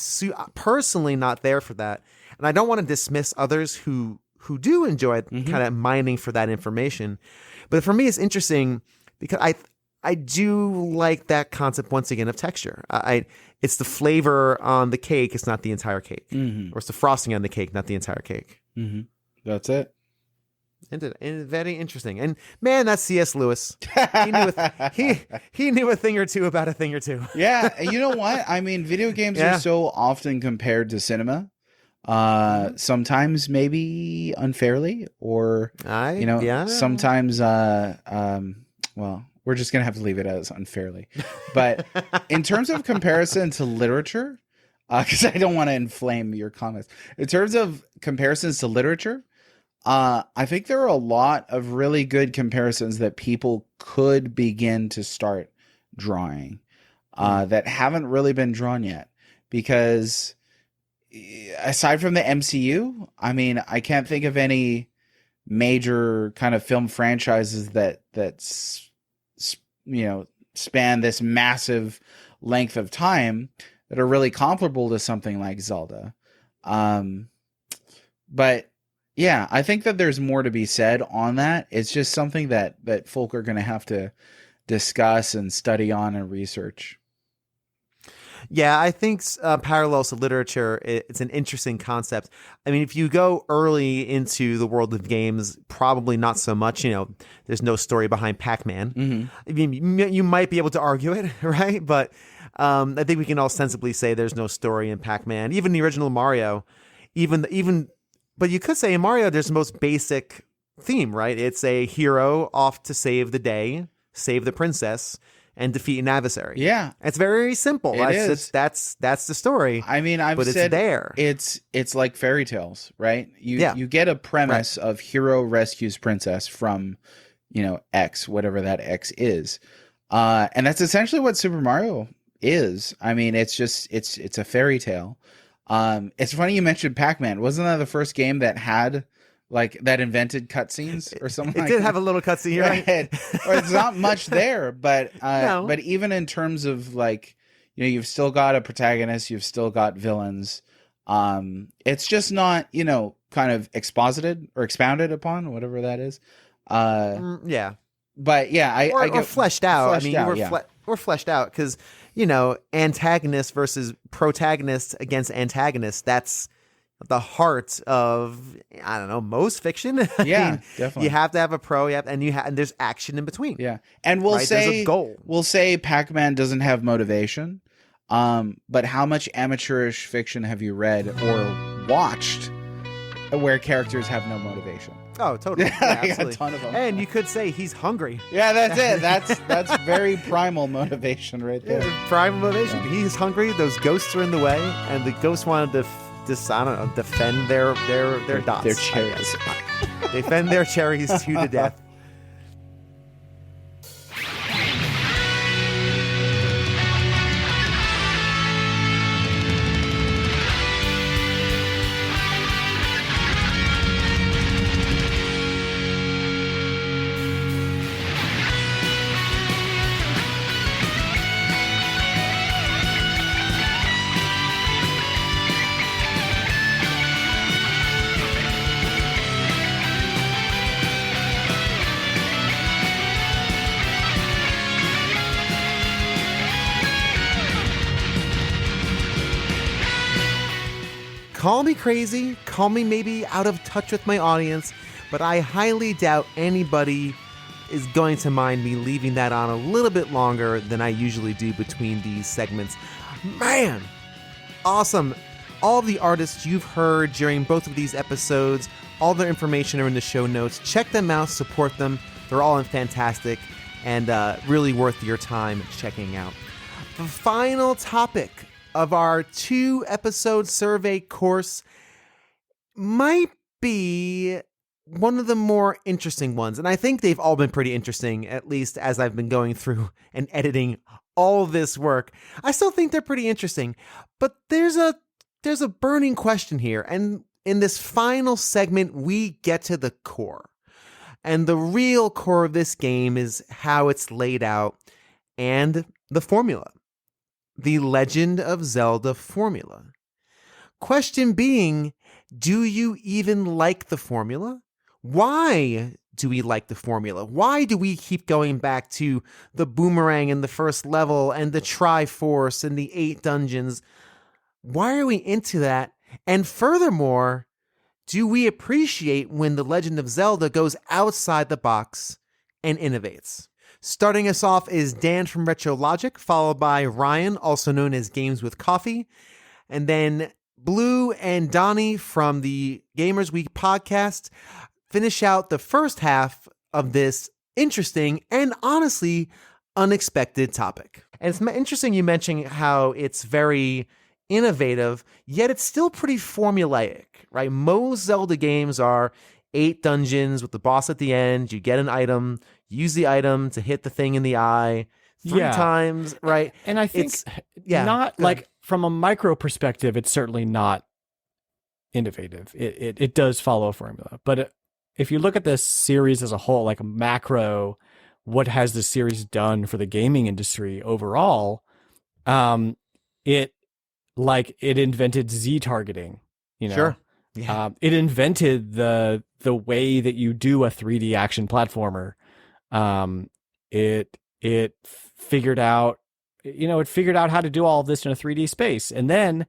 personally not there for that. And I don't want to dismiss others who do enjoy kind of mining for that information. But for me, it's interesting because I do like that concept once again of texture. It's the flavor on the cake. It's not the entire cake, or it's the frosting on the cake, not the entire cake. That's it. And very interesting. And man, that's C.S. Lewis. He knew a thing or two about a thing or two. Yeah, and you know what? I mean, video games are so often compared to cinema. Sometimes maybe unfairly, or sometimes well, we're just going to have to leave it as unfairly. But in terms of comparison to literature, because I don't want to inflame your comments. In terms of comparisons to literature, I think there are a lot of really good comparisons that people could begin to start drawing that haven't really been drawn yet. Because aside from the MCU, I mean, I can't think of any major kind of film franchises span this massive length of time that are really comparable to something like Zelda. But yeah, I think that there's more to be said on that. It's just something that folk are going to have to discuss and study on and research. Yeah, I think parallels to literature, it's an interesting concept. I mean, if you go early into the world of games, probably not so much. There's no story behind Pac-Man. Mm-hmm. I mean, you might be able to argue it, right? But I think we can all sensibly say there's no story in Pac-Man. Even the original Mario, but you could say in Mario, there's the most basic theme, right? It's a hero off to save the day, save the princess, and defeat an adversary. Yeah, it's very simple. That's the story. I mean, but said it's there. It's like fairy tales, right? You get a premise of hero rescues princess from, X, whatever that X is, and that's essentially what Super Mario is. I mean, it's a fairy tale. It's funny you mentioned Pac-Man. Wasn't that the first game that had that invented cutscenes or something? It did have a little cutscene, right? Or it's not much there, but No. But even in terms of you've still got a protagonist, you've still got villains. It's just not kind of exposited or expounded upon, whatever that is. Yeah, but yeah, I get fleshed out. We're fleshed out because antagonist versus protagonist against antagonist. That's the heart of, I don't know, most fiction. Yeah, definitely. You have to have a pro, and there's action in between. Yeah, and we'll say there's a goal. We'll say Pac-Man doesn't have motivation. But how much amateurish fiction have you read or watched where characters have no motivation? Oh, totally. Yeah, absolutely. A ton of them. And you could say he's hungry. Yeah, that's it. That's very primal motivation right there. Yeah, primal motivation. Yeah. He's hungry. Those ghosts are in the way, and the ghosts wanted to defend their dots. Their cherries. Defend their cherries to death. Call me crazy, call me maybe out of touch with my audience, but I highly doubt anybody is going to mind me leaving that on a little bit longer than I usually do between these segments. Man, awesome. All the artists you've heard during both of these episodes, all their information are in the show notes. Check them out, support them. They're all fantastic and really worth your time checking out. The final topic of our 2-episode survey course might be one of the more interesting ones. And I think they've all been pretty interesting, at least as I've been going through and editing all this work. I still think they're pretty interesting, but there's a burning question here. And in this final segment, we get to the core. And the real core of this game is how it's laid out and the formula. The Legend of Zelda formula. Question being, do you even like the formula? Why do we like the formula? Why do we keep going back to the boomerang in the first level and the Triforce and the 8 dungeons? Why are we into that? And furthermore, do we appreciate when The Legend of Zelda goes outside the box and innovates? Starting us off is Dan from Retro Logic, followed by Ryan, also known as Games with Coffee, and then Blue and Donnie from the Gamers Week podcast finish out the first half of this interesting and honestly unexpected topic. And it's interesting you mentioning how it's very innovative, yet it's still pretty formulaic, right? Most Zelda games are 8 dungeons with the boss at the end. You get an item, use the item to hit the thing in the eye 3 times, right? And I think not like from a micro perspective, it's certainly not innovative. It does follow a formula, but if you look at this series as a whole, like macro, what has the series done for the gaming industry overall? It invented Z targeting, you know. Sure. Yeah. It invented the way that you do a 3D action platformer. It figured out, how to do all of this in a 3D space, and then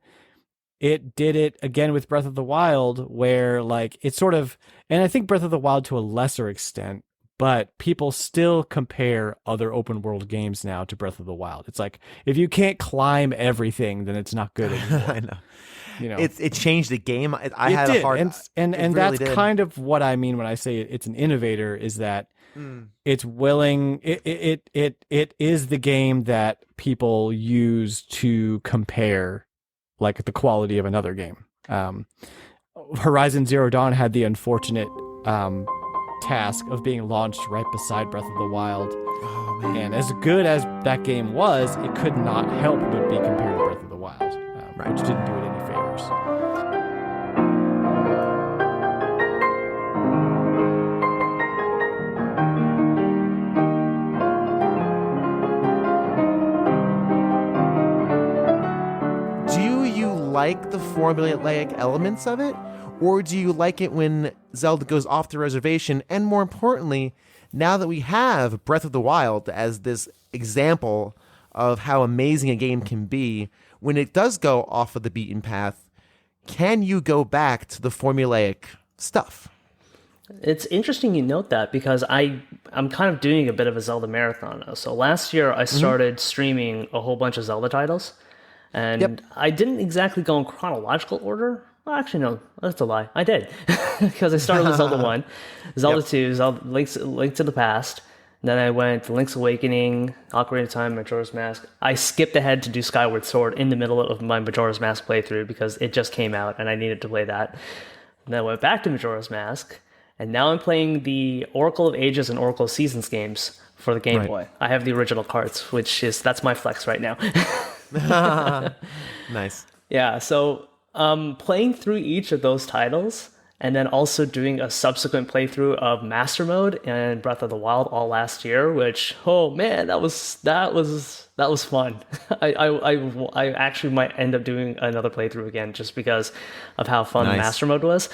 it did it again with Breath of the Wild, where like it's sort of, and I think Breath of the Wild to a lesser extent, but people still compare other open world games now to Breath of the Wild. It's like, if you can't climb everything, then it's not good anymore. I know. You know, it changed the game. I it had did. a hard, and really that's did. kind of what I mean when I say it's an innovator, is that it's willing. It is the game that people use to compare, like, the quality of another game. Horizon Zero Dawn had the unfortunate task of being launched right beside Breath of the Wild. Oh, man. And as good as that game was, it could not help but be compared to Breath of the Wild, which didn't do it any favors. Do you like the formulaic elements of it? Or do you like it when Zelda goes off the reservation? And more importantly, now that we have Breath of the Wild as this example of how amazing a game can be, when it does go off of the beaten path, can you go back to the formulaic stuff? It's interesting you note that, because I'm kind of doing a bit of a Zelda marathon now. So last year I started streaming a whole bunch of Zelda titles, and I didn't exactly go in chronological order. Well, actually, no, that's a lie. I did, because I started with Zelda 1, Zelda 2, Zelda Link to the Past. Then I went to Link's Awakening, Ocarina of Time, Majora's Mask. I skipped ahead to do Skyward Sword in the middle of my Majora's Mask playthrough because it just came out and I needed to play that. And then I went back to Majora's Mask, and now I'm playing the Oracle of Ages and Oracle of Seasons games for the Game Boy. I have the original cards, that's my flex right now. Nice. Yeah, so playing through each of those titles, and then also doing a subsequent playthrough of Master Mode and Breath of the Wild all last year, which, oh man, that was fun. I actually might end up doing another playthrough again just because of how fun Master Mode was.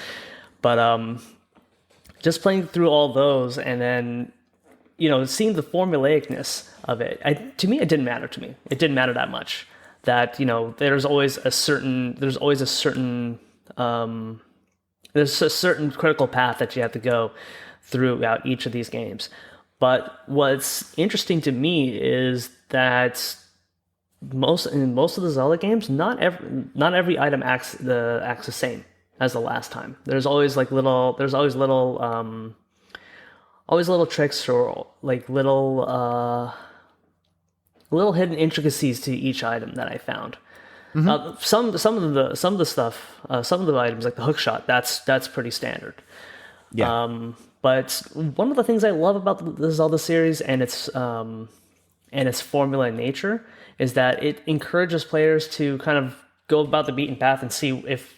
But just playing through all those, and then seeing the formulaicness of it, to me it didn't matter to me. It didn't matter that much. That there's a certain critical path that you have to go throughout each of these games. But what's interesting to me is that in most of the Zelda games, not every item acts the same as the last time. There's always little tricks, or like little hidden intricacies to each item that I found. Some of the stuff, some of the items like the hook shot, that's pretty standard. Yeah. But one of the things I love about the Zelda series and its formula in nature is that it encourages players to kind of go about the beaten path and see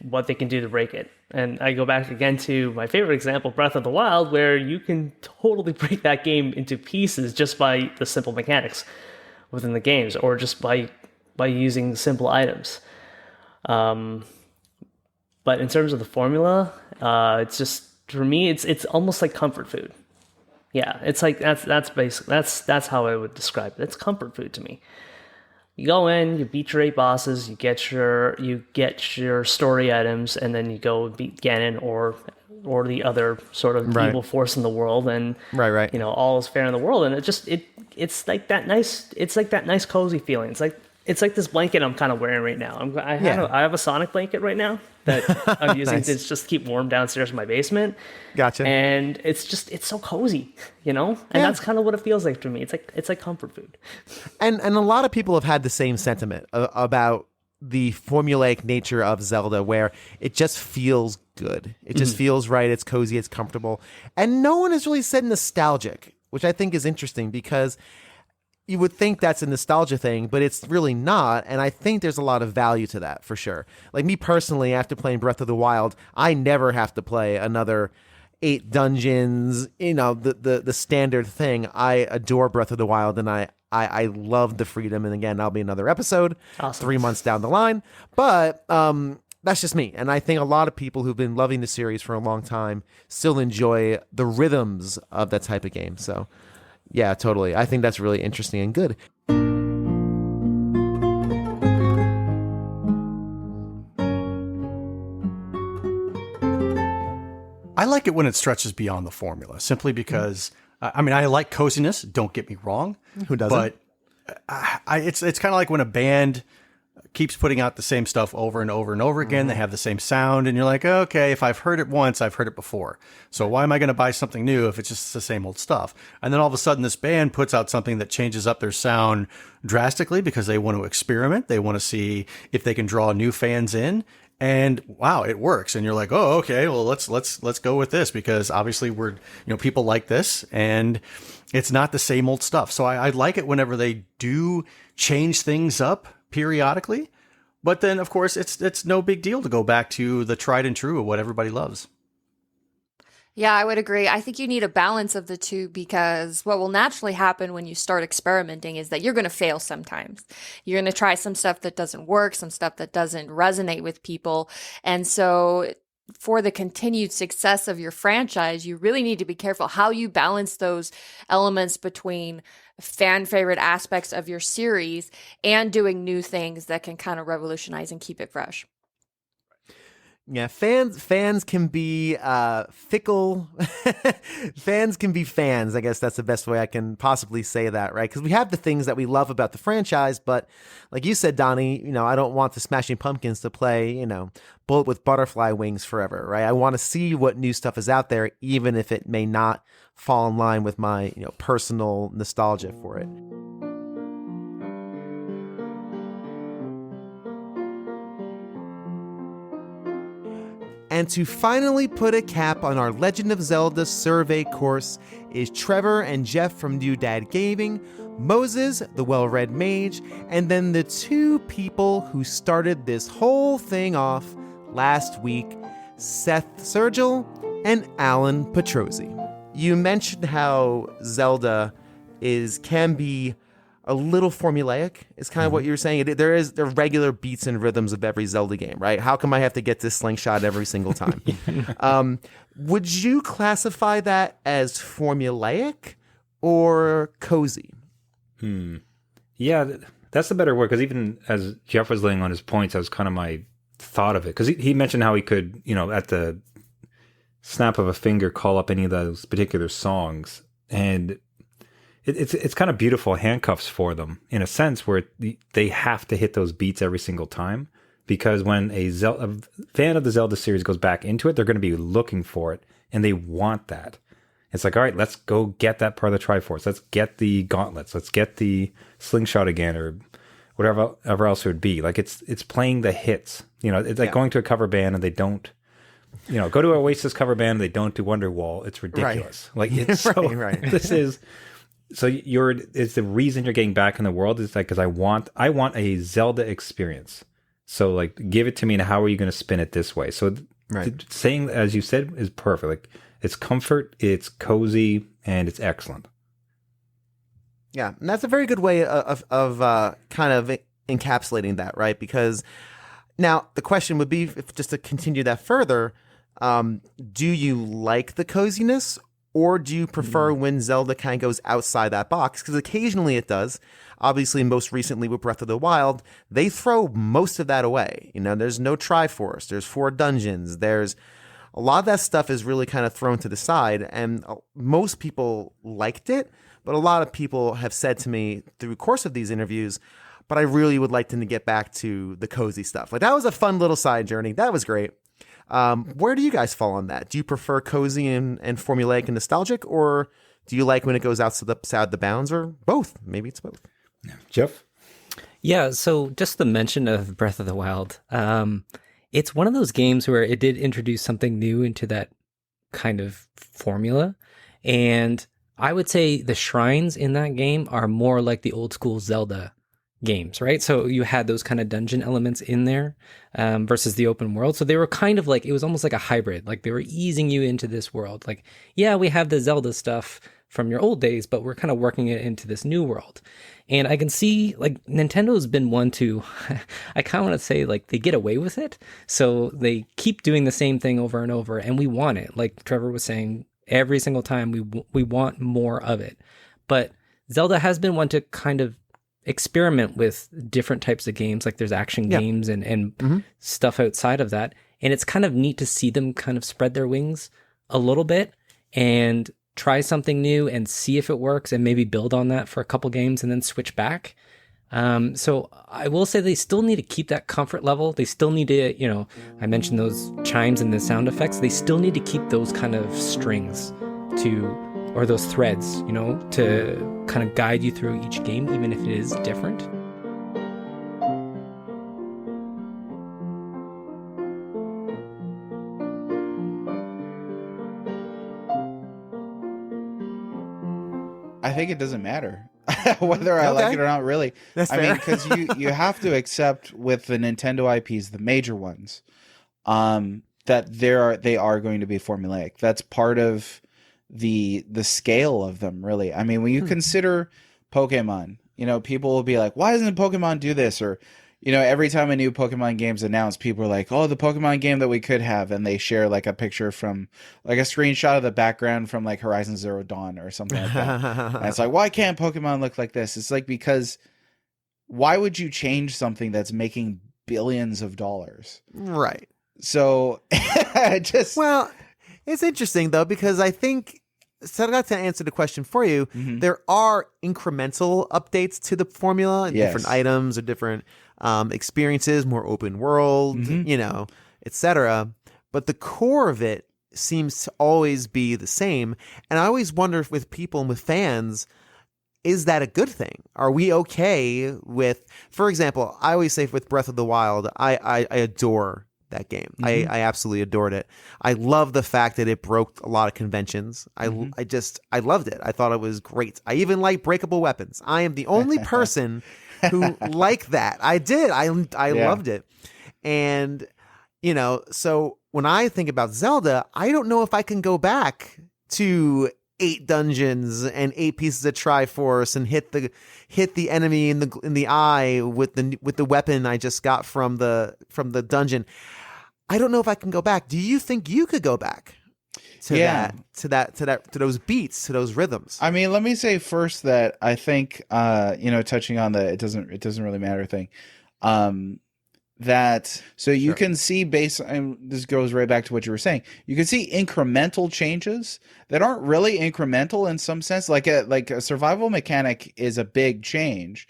what they can do to break it. And I go back again to my favorite example, Breath of the Wild, where you can totally break that game into pieces just by the simple mechanics within the games, or just by using simple items. But in terms of the formula, it's just, for me, it's almost like comfort food. Yeah, it's like that's basically that's how I would describe it. It's comfort food to me. You go in, you beat your 8 bosses, you get your story items, and then you go beat Ganon or the other sort of evil force in the world, and all is fair in the world. And it's like that nice cozy feeling. It's like this blanket I'm kind of wearing right now. I have a Sonic blanket right now that I'm using to just keep warm downstairs in my basement. Gotcha. And it's so cozy, And that's kind of what it feels like to me. It's like comfort food. And a lot of people have had the same sentiment about the formulaic nature of Zelda, where it just feels good. It just feels right. It's cozy. It's comfortable. And no one has really said nostalgic, which I think is interesting, because you would think that's a nostalgia thing, but it's really not. And I think there's a lot of value to that, for sure. Like me personally, after playing Breath of the Wild, I never have to play another 8 dungeons, the standard thing. I adore Breath of the Wild, and I love the freedom. And again, that'll be another episode, Awesome. 3 months down the line. But that's just me. And I think a lot of people who've been loving the series for a long time still enjoy the rhythms of that type of game. So yeah, totally. I think that's really interesting and good. I like it when it stretches beyond the formula, simply because, I like coziness, don't get me wrong. Who doesn't? But it's kind of like when a band keeps putting out the same stuff over and over and over again. They have the same sound, and you're like, okay, if I've heard it once, I've heard it before. So why am I going to buy something new if it's just the same old stuff? And then all of a sudden, this band puts out something that changes up their sound drastically because they want to experiment. They want to see if they can draw new fans in. And wow, it works. And you're like, oh, okay, well, let's go with this, because obviously people like this, and it's not the same old stuff. So I like it whenever they do change things up periodically, but then of course it's no big deal to go back to the tried and true of what everybody loves. Yeah, I would agree. I think you need a balance of the two, because what will naturally happen when you start experimenting is that you're going to fail sometimes. You're going to try some stuff that doesn't work, some stuff that doesn't resonate with people. And so for the continued success of your franchise, you really need to be careful how you balance those elements between fan favorite aspects of your series and doing new things that can kind of revolutionize and keep it fresh. Yeah, fans can be fickle. Fans can be fans. I guess that's the best way I can possibly say that, right? Because we have the things that we love about the franchise, but like you said, Donnie, I don't want the Smashing Pumpkins to play, Bullet with Butterfly Wings forever, right? I want to see what new stuff is out there, even if it may not fall in line with my, personal nostalgia for it. And to finally put a cap on our Legend of Zelda survey course is Trevor and Jeff from New Dad Gaming, Moses, the well-read mage, and then the 2 people who started this whole thing off last week, Seth Sturgill and Alan Petrozzi. You mentioned how Zelda can be a little formulaic, is kind of what you're saying. There are regular beats and rhythms of every Zelda game, right? How come I have to get this slingshot every single time? Would you classify that as formulaic or cozy? Yeah, that's the better word, because even as Jeff was laying on his points, that was kind of my thought of it. Because he mentioned how he could, at the snap of a finger, call up any of those particular songs. And it's kind of beautiful handcuffs for them, in a sense, where they have to hit those beats every single time, because when a fan of the Zelda series goes back into it, they're going to be looking for it, and they want that. It's like, all right, let's go get that part of the Triforce. Let's get the gauntlets. Let's get the slingshot again, or whatever else it would be. Like it's playing the hits. It's like going to a cover band and they don't. Go to an Oasis cover band and they don't do Wonderwall. It's ridiculous. Right. Like it's right. This is. So it's the reason you're getting back in the world is like, because I want a Zelda experience. So like, give it to me, and how are you going to spin it this way? So saying, as you said, is perfect. Like it's comfort, it's cozy, and it's excellent. Yeah, and that's a very good way of kind of encapsulating that, right? Because now the question would be, just to continue that further, do you like the coziness? Or do you prefer when Zelda kind of goes outside that box? Because occasionally it does. Obviously, most recently with Breath of the Wild, they throw most of that away. There's no Triforce. There's 4 dungeons. There's a lot of that stuff is really kind of thrown to the side. And most people liked it. But a lot of people have said to me through the course of these interviews, but I really would like them to get back to the cozy stuff. Like, that was a fun little side journey. That was great. Where do you guys fall on that? Do you prefer cozy and formulaic and nostalgic, or do you like when it goes outside the bounds, or both? Maybe it's both. Jeff? Yeah, so just the mention of Breath of the Wild, it's one of those games where it did introduce something new into that kind of formula, and I would say the shrines in that game are more like the old school Zelda games, right? So you had those kind of dungeon elements in there versus the open world. So they were kind of like, it was almost like a hybrid. Like they were easing you into this world. Like, yeah, we have the Zelda stuff from your old days, but we're kind of working it into this new world. And I can see like Nintendo's been one to, I kind of want to say like they get away with it. So they keep doing the same thing over and over, and we want it. Like Trevor was saying, every single time we want more of it. But Zelda has been one to kind of experiment with different types of games. Like there's action games and stuff outside of that. And it's kind of neat to see them kind of spread their wings a little bit and try something new and see if it works and maybe build on that for a couple games and then switch back. So I will say they still need to keep that comfort level. They still need to, you know, I mentioned those chimes and the sound effects. They still need to keep those kind of strings or those threads, you know, to kind of guide you through each game, even if it is different. I think it doesn't matter whether I like it or not, really. That's I fair. mean, because you have to accept with the Nintendo IPs, the major ones, that they are going to be formulaic. That's part of the scale of them, really. I mean, when you consider Pokemon, you know, people will be like, why doesn't Pokemon do this? Or, you know, every time a new Pokemon game's announced, people are like, oh, the Pokemon game that we could have. And they share like a picture from like a screenshot of the background from like Horizon Zero Dawn or something like that. And it's like, why can't Pokemon look like this? It's like, because why would you change something that's making billions of dollars? Right. So Well, it's interesting though, because I think, so I got to answer the question for you. There are incremental updates to the formula, and different items or different experiences, more open world, you know, etc. But the core of it seems to always be the same. And I always wonder if with people and with fans, is that a good thing? Are we okay with, for example, I always say with Breath of the Wild, I adore that game. I absolutely adored it. I love the fact that it broke a lot of conventions. I loved it. I thought it was great. I even like breakable weapons. I am the only person who liked that. I did. I loved it. And, you know, so when I think about Zelda, I don't know if I can go back to 8 dungeons and 8 pieces of Triforce and hit the enemy in the eye with the weapon I just got from the dungeon. I don't know if I can go back. Do you think you could go back to those beats, to those rhythms? I mean, let me say first that I think, you know, touching on the it doesn't really matter thing, that so you can see and this goes right back to what you were saying. You can see incremental changes that aren't really incremental in some sense. Like a survival mechanic is a big change,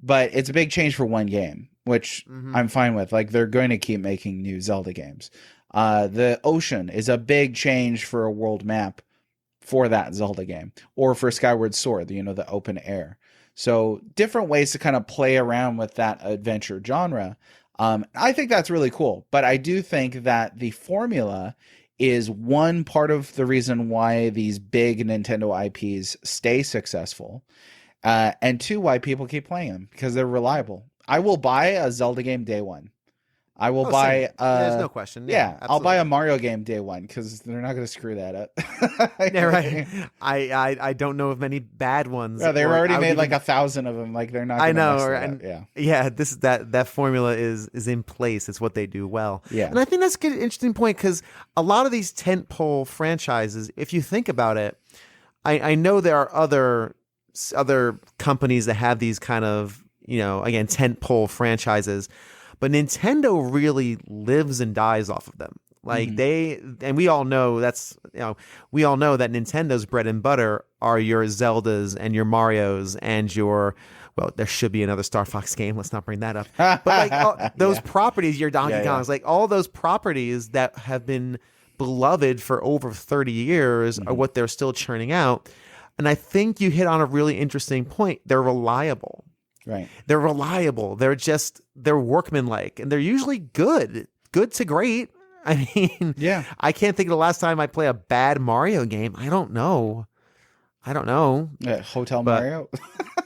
but it's a big change for one game, which I'm fine with. Like they're going to keep making new Zelda games. The ocean is a big change for a world map for that Zelda game, or for Skyward Sword, you know, the open air. So different ways to kind of play around with that adventure genre. I think that's really cool, but I do think that the formula is one part of the reason why these big Nintendo IPs stay successful, and 2, why people keep playing them, because they're reliable. I will buy a Zelda game day one. I will buy. There's no question. Yeah, I'll buy a Mario game day one because they're not going to screw that up. Yeah, right. I don't know of many bad ones. Yeah, they already made like 1,000 of them. Like they're not. I know. Yeah. That formula is in place. It's what they do well. Yeah, and I think that's an interesting point, because a lot of these tentpole franchises, if you think about it, I know there are other companies that have these kind of, you know, again, tentpole franchises. But Nintendo really lives and dies off of them. Like we all know we all know that Nintendo's bread and butter are your Zeldas and your Marios and there should be another Star Fox game. Let's not bring that up. But like those properties, your Donkey Kongs, like all those properties that have been beloved for over 30 years are what they're still churning out. And I think you hit on a really interesting point. They're reliable. Right. They're reliable. They're workmanlike, and they're usually good to great. I mean, I can't think of the last time I play a bad Mario game. I don't know. Hotel Mario.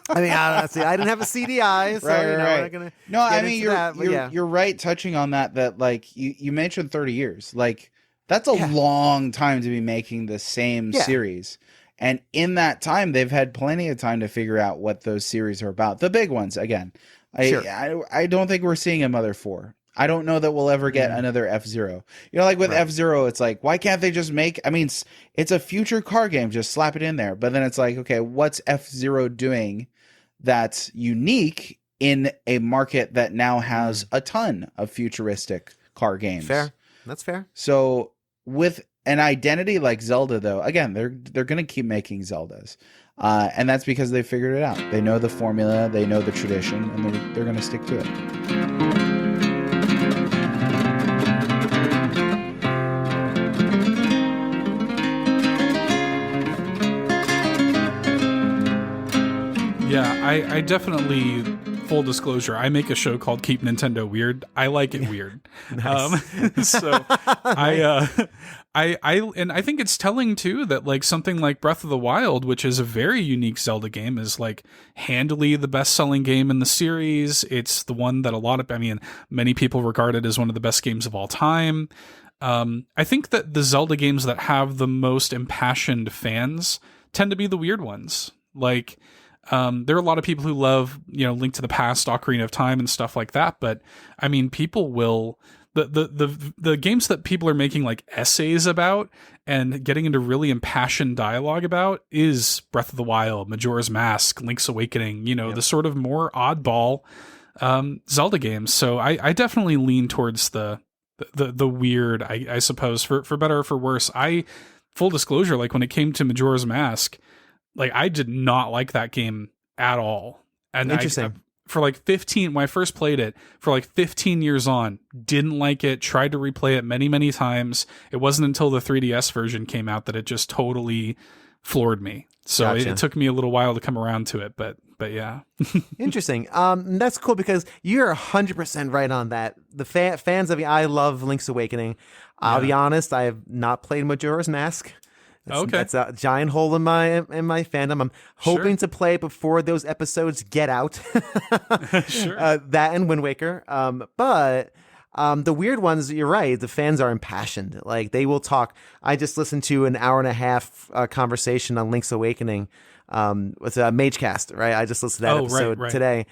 I mean, honestly, I didn't have a CDI, so Right, you know, right. I'm not gonna. No, get I into mean you're that, but yeah. you're right touching on that. That like you mentioned 30 years. Like that's a Yeah. long time to be making the same Yeah. series. And in that time, they've had plenty of time to figure out what those series are about. The big ones, again. Sure. I don't think we're seeing a Mother 4. I don't know that we'll ever get another F-Zero. You know, like with F-Zero, it's like, why can't they just make... I mean, it's a future car game. Just slap it in there. But then it's like, okay, what's F-Zero doing that's unique in a market that now has a ton of futuristic car games? Fair. That's fair. So with an identity like Zelda, though, again, they're going to keep making Zeldas. And that's because they figured it out. They know the formula, they know the tradition, and they're going to stick to it. Yeah, I definitely, full disclosure, I make a show called Keep Nintendo Weird. I like it weird. So I think it's telling too that like something like Breath of the Wild, which is a very unique Zelda game, is like handily the best-selling game in the series. It's the one that many people regard it as one of the best games of all time. I think that the Zelda games that have the most impassioned fans tend to be the weird ones. Like, there are a lot of people who love, Link to the Past, Ocarina of Time, and stuff like that. But I mean, people will the games that people are making like essays about and getting into really impassioned dialogue about is Breath of the Wild, Majora's Mask, Link's Awakening. The sort of more oddball Zelda games. So I definitely lean towards the weird. I suppose for better or for worse. Full disclosure, like when it came to Majora's Mask, like I did not like that game at all. And Interesting. For like 15, when I first played it, for like 15 years on, didn't like it, tried to replay it many, many times. It wasn't until the 3DS version came out that it just totally floored me. So Gotcha. it took me a little while to come around to it, but yeah. Interesting. That's cool because you're 100% right on that. The fans of I love Link's Awakening. I'll be honest, I have not played Majora's Mask. That's a giant hole in my fandom. I'm hoping to play before those episodes get out. Sure. That and Wind Waker. But the weird ones, you're right. The fans are impassioned. Like they will talk. I just listened to an hour and a half conversation on Link's Awakening with Magecast. Right. I just listened to that episode today,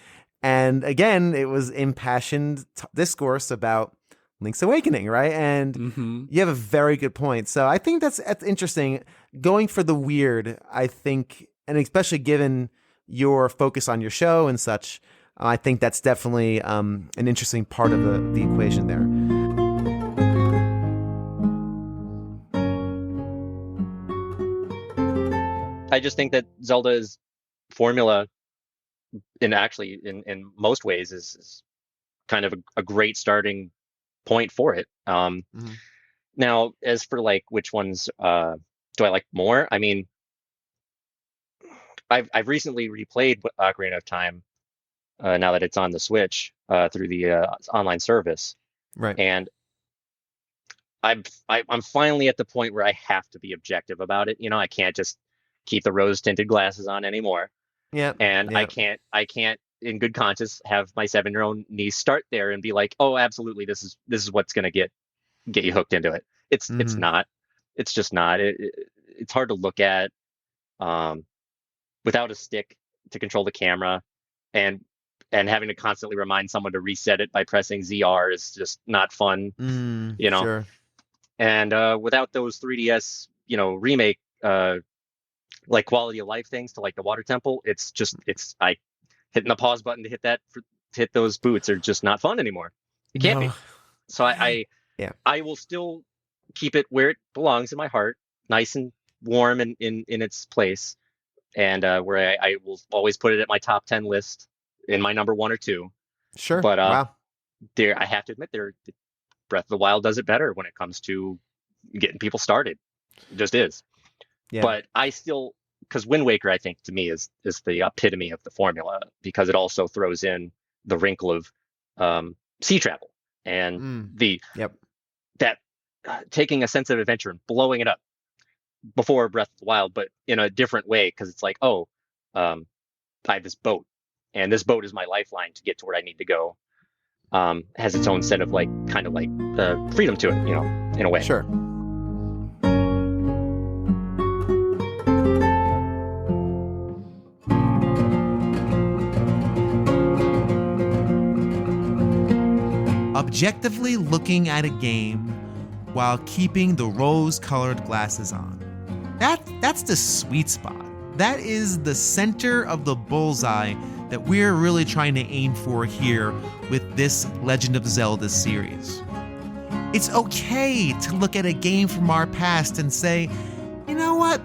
and again, it was impassioned discourse about Link's Awakening, right? And you have a very good point. So I think that's interesting. Going for the weird, I think, and especially given your focus on your show and such, I think that's definitely an interesting part of the equation there. I just think that Zelda's formula, in most ways, is kind of a great starting point for it. Now, as for like which ones do I like more? I mean, I've recently replayed Ocarina of Time now that it's on the Switch through the online service, right? And I'm finally at the point where I have to be objective about it. I can't just keep the rose tinted glasses on anymore. Yeah, and I can't in good conscience have my 7-year-old niece start there and be like, oh, absolutely, this is what's going to get you hooked into it. It's not. It's just not. It's hard to look at without a stick to control the camera, and having to constantly remind someone to reset it by pressing ZR is just not fun. Sure. And without those 3DS remake like quality of life things to like the water temple, it's hitting the pause button to hit those boots are just not fun anymore. It can't be. So I will still keep it where it belongs in my heart, nice and warm and in its place, and where I will always put it at my top 10 list in my number 1 or 2. Sure. But wow. I have to admit, Breath of the Wild does it better when it comes to getting people started. It just is. Yeah. But I still, because Wind Waker, I think, to me is the epitome of the formula, because it also throws in the wrinkle of sea travel and that taking a sense of adventure and blowing it up before Breath of the Wild, but in a different way, because it's like, this boat, and this boat is my lifeline to get to where I need to go. Has its own set of like kind of like freedom to it, you know, in a way. Sure. Objectively looking at a game while keeping the rose-colored glasses on. That's the sweet spot. That is the center of the bullseye that we're really trying to aim for here with this Legend of Zelda series. It's okay to look at a game from our past and say, you know what,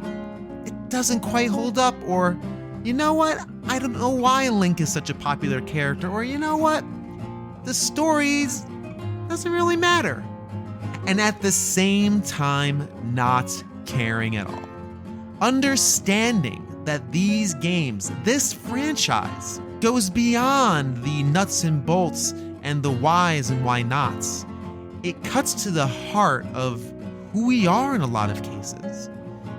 it doesn't quite hold up, or you know what, I don't know why Link is such a popular character, or you know what, the stories doesn't really matter. And at the same time, not caring at all. Understanding that these games, this franchise, goes beyond the nuts and bolts and the whys and why nots. It cuts to the heart of who we are in a lot of cases.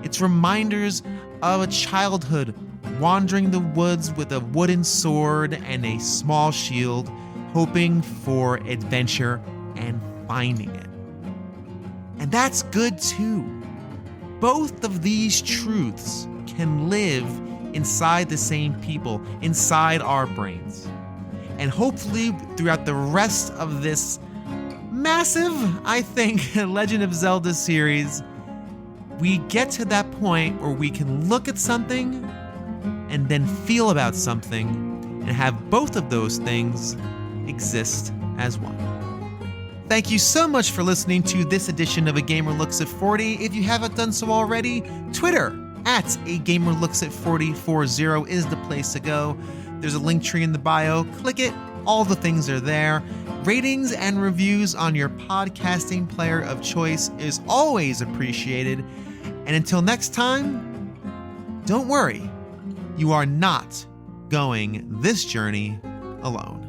It's reminders of a childhood wandering the woods with a wooden sword and a small shield, hoping for adventure and finding it. And that's good too. Both of these truths can live inside the same people, inside our brains. And hopefully throughout the rest of this massive, I think, Legend of Zelda series, we get to that point where we can look at something and then feel about something and have both of those things exist as one. Thank you so much for listening to this edition of A Gamer Looks at 40. If you haven't done so already, Twitter at A Gamer Looks at 4040 is the place to go. There's a link tree in the bio. Click it. All the things are there. Ratings and reviews on your podcasting player of choice is always appreciated. And until next time, don't worry. You are not going this journey alone.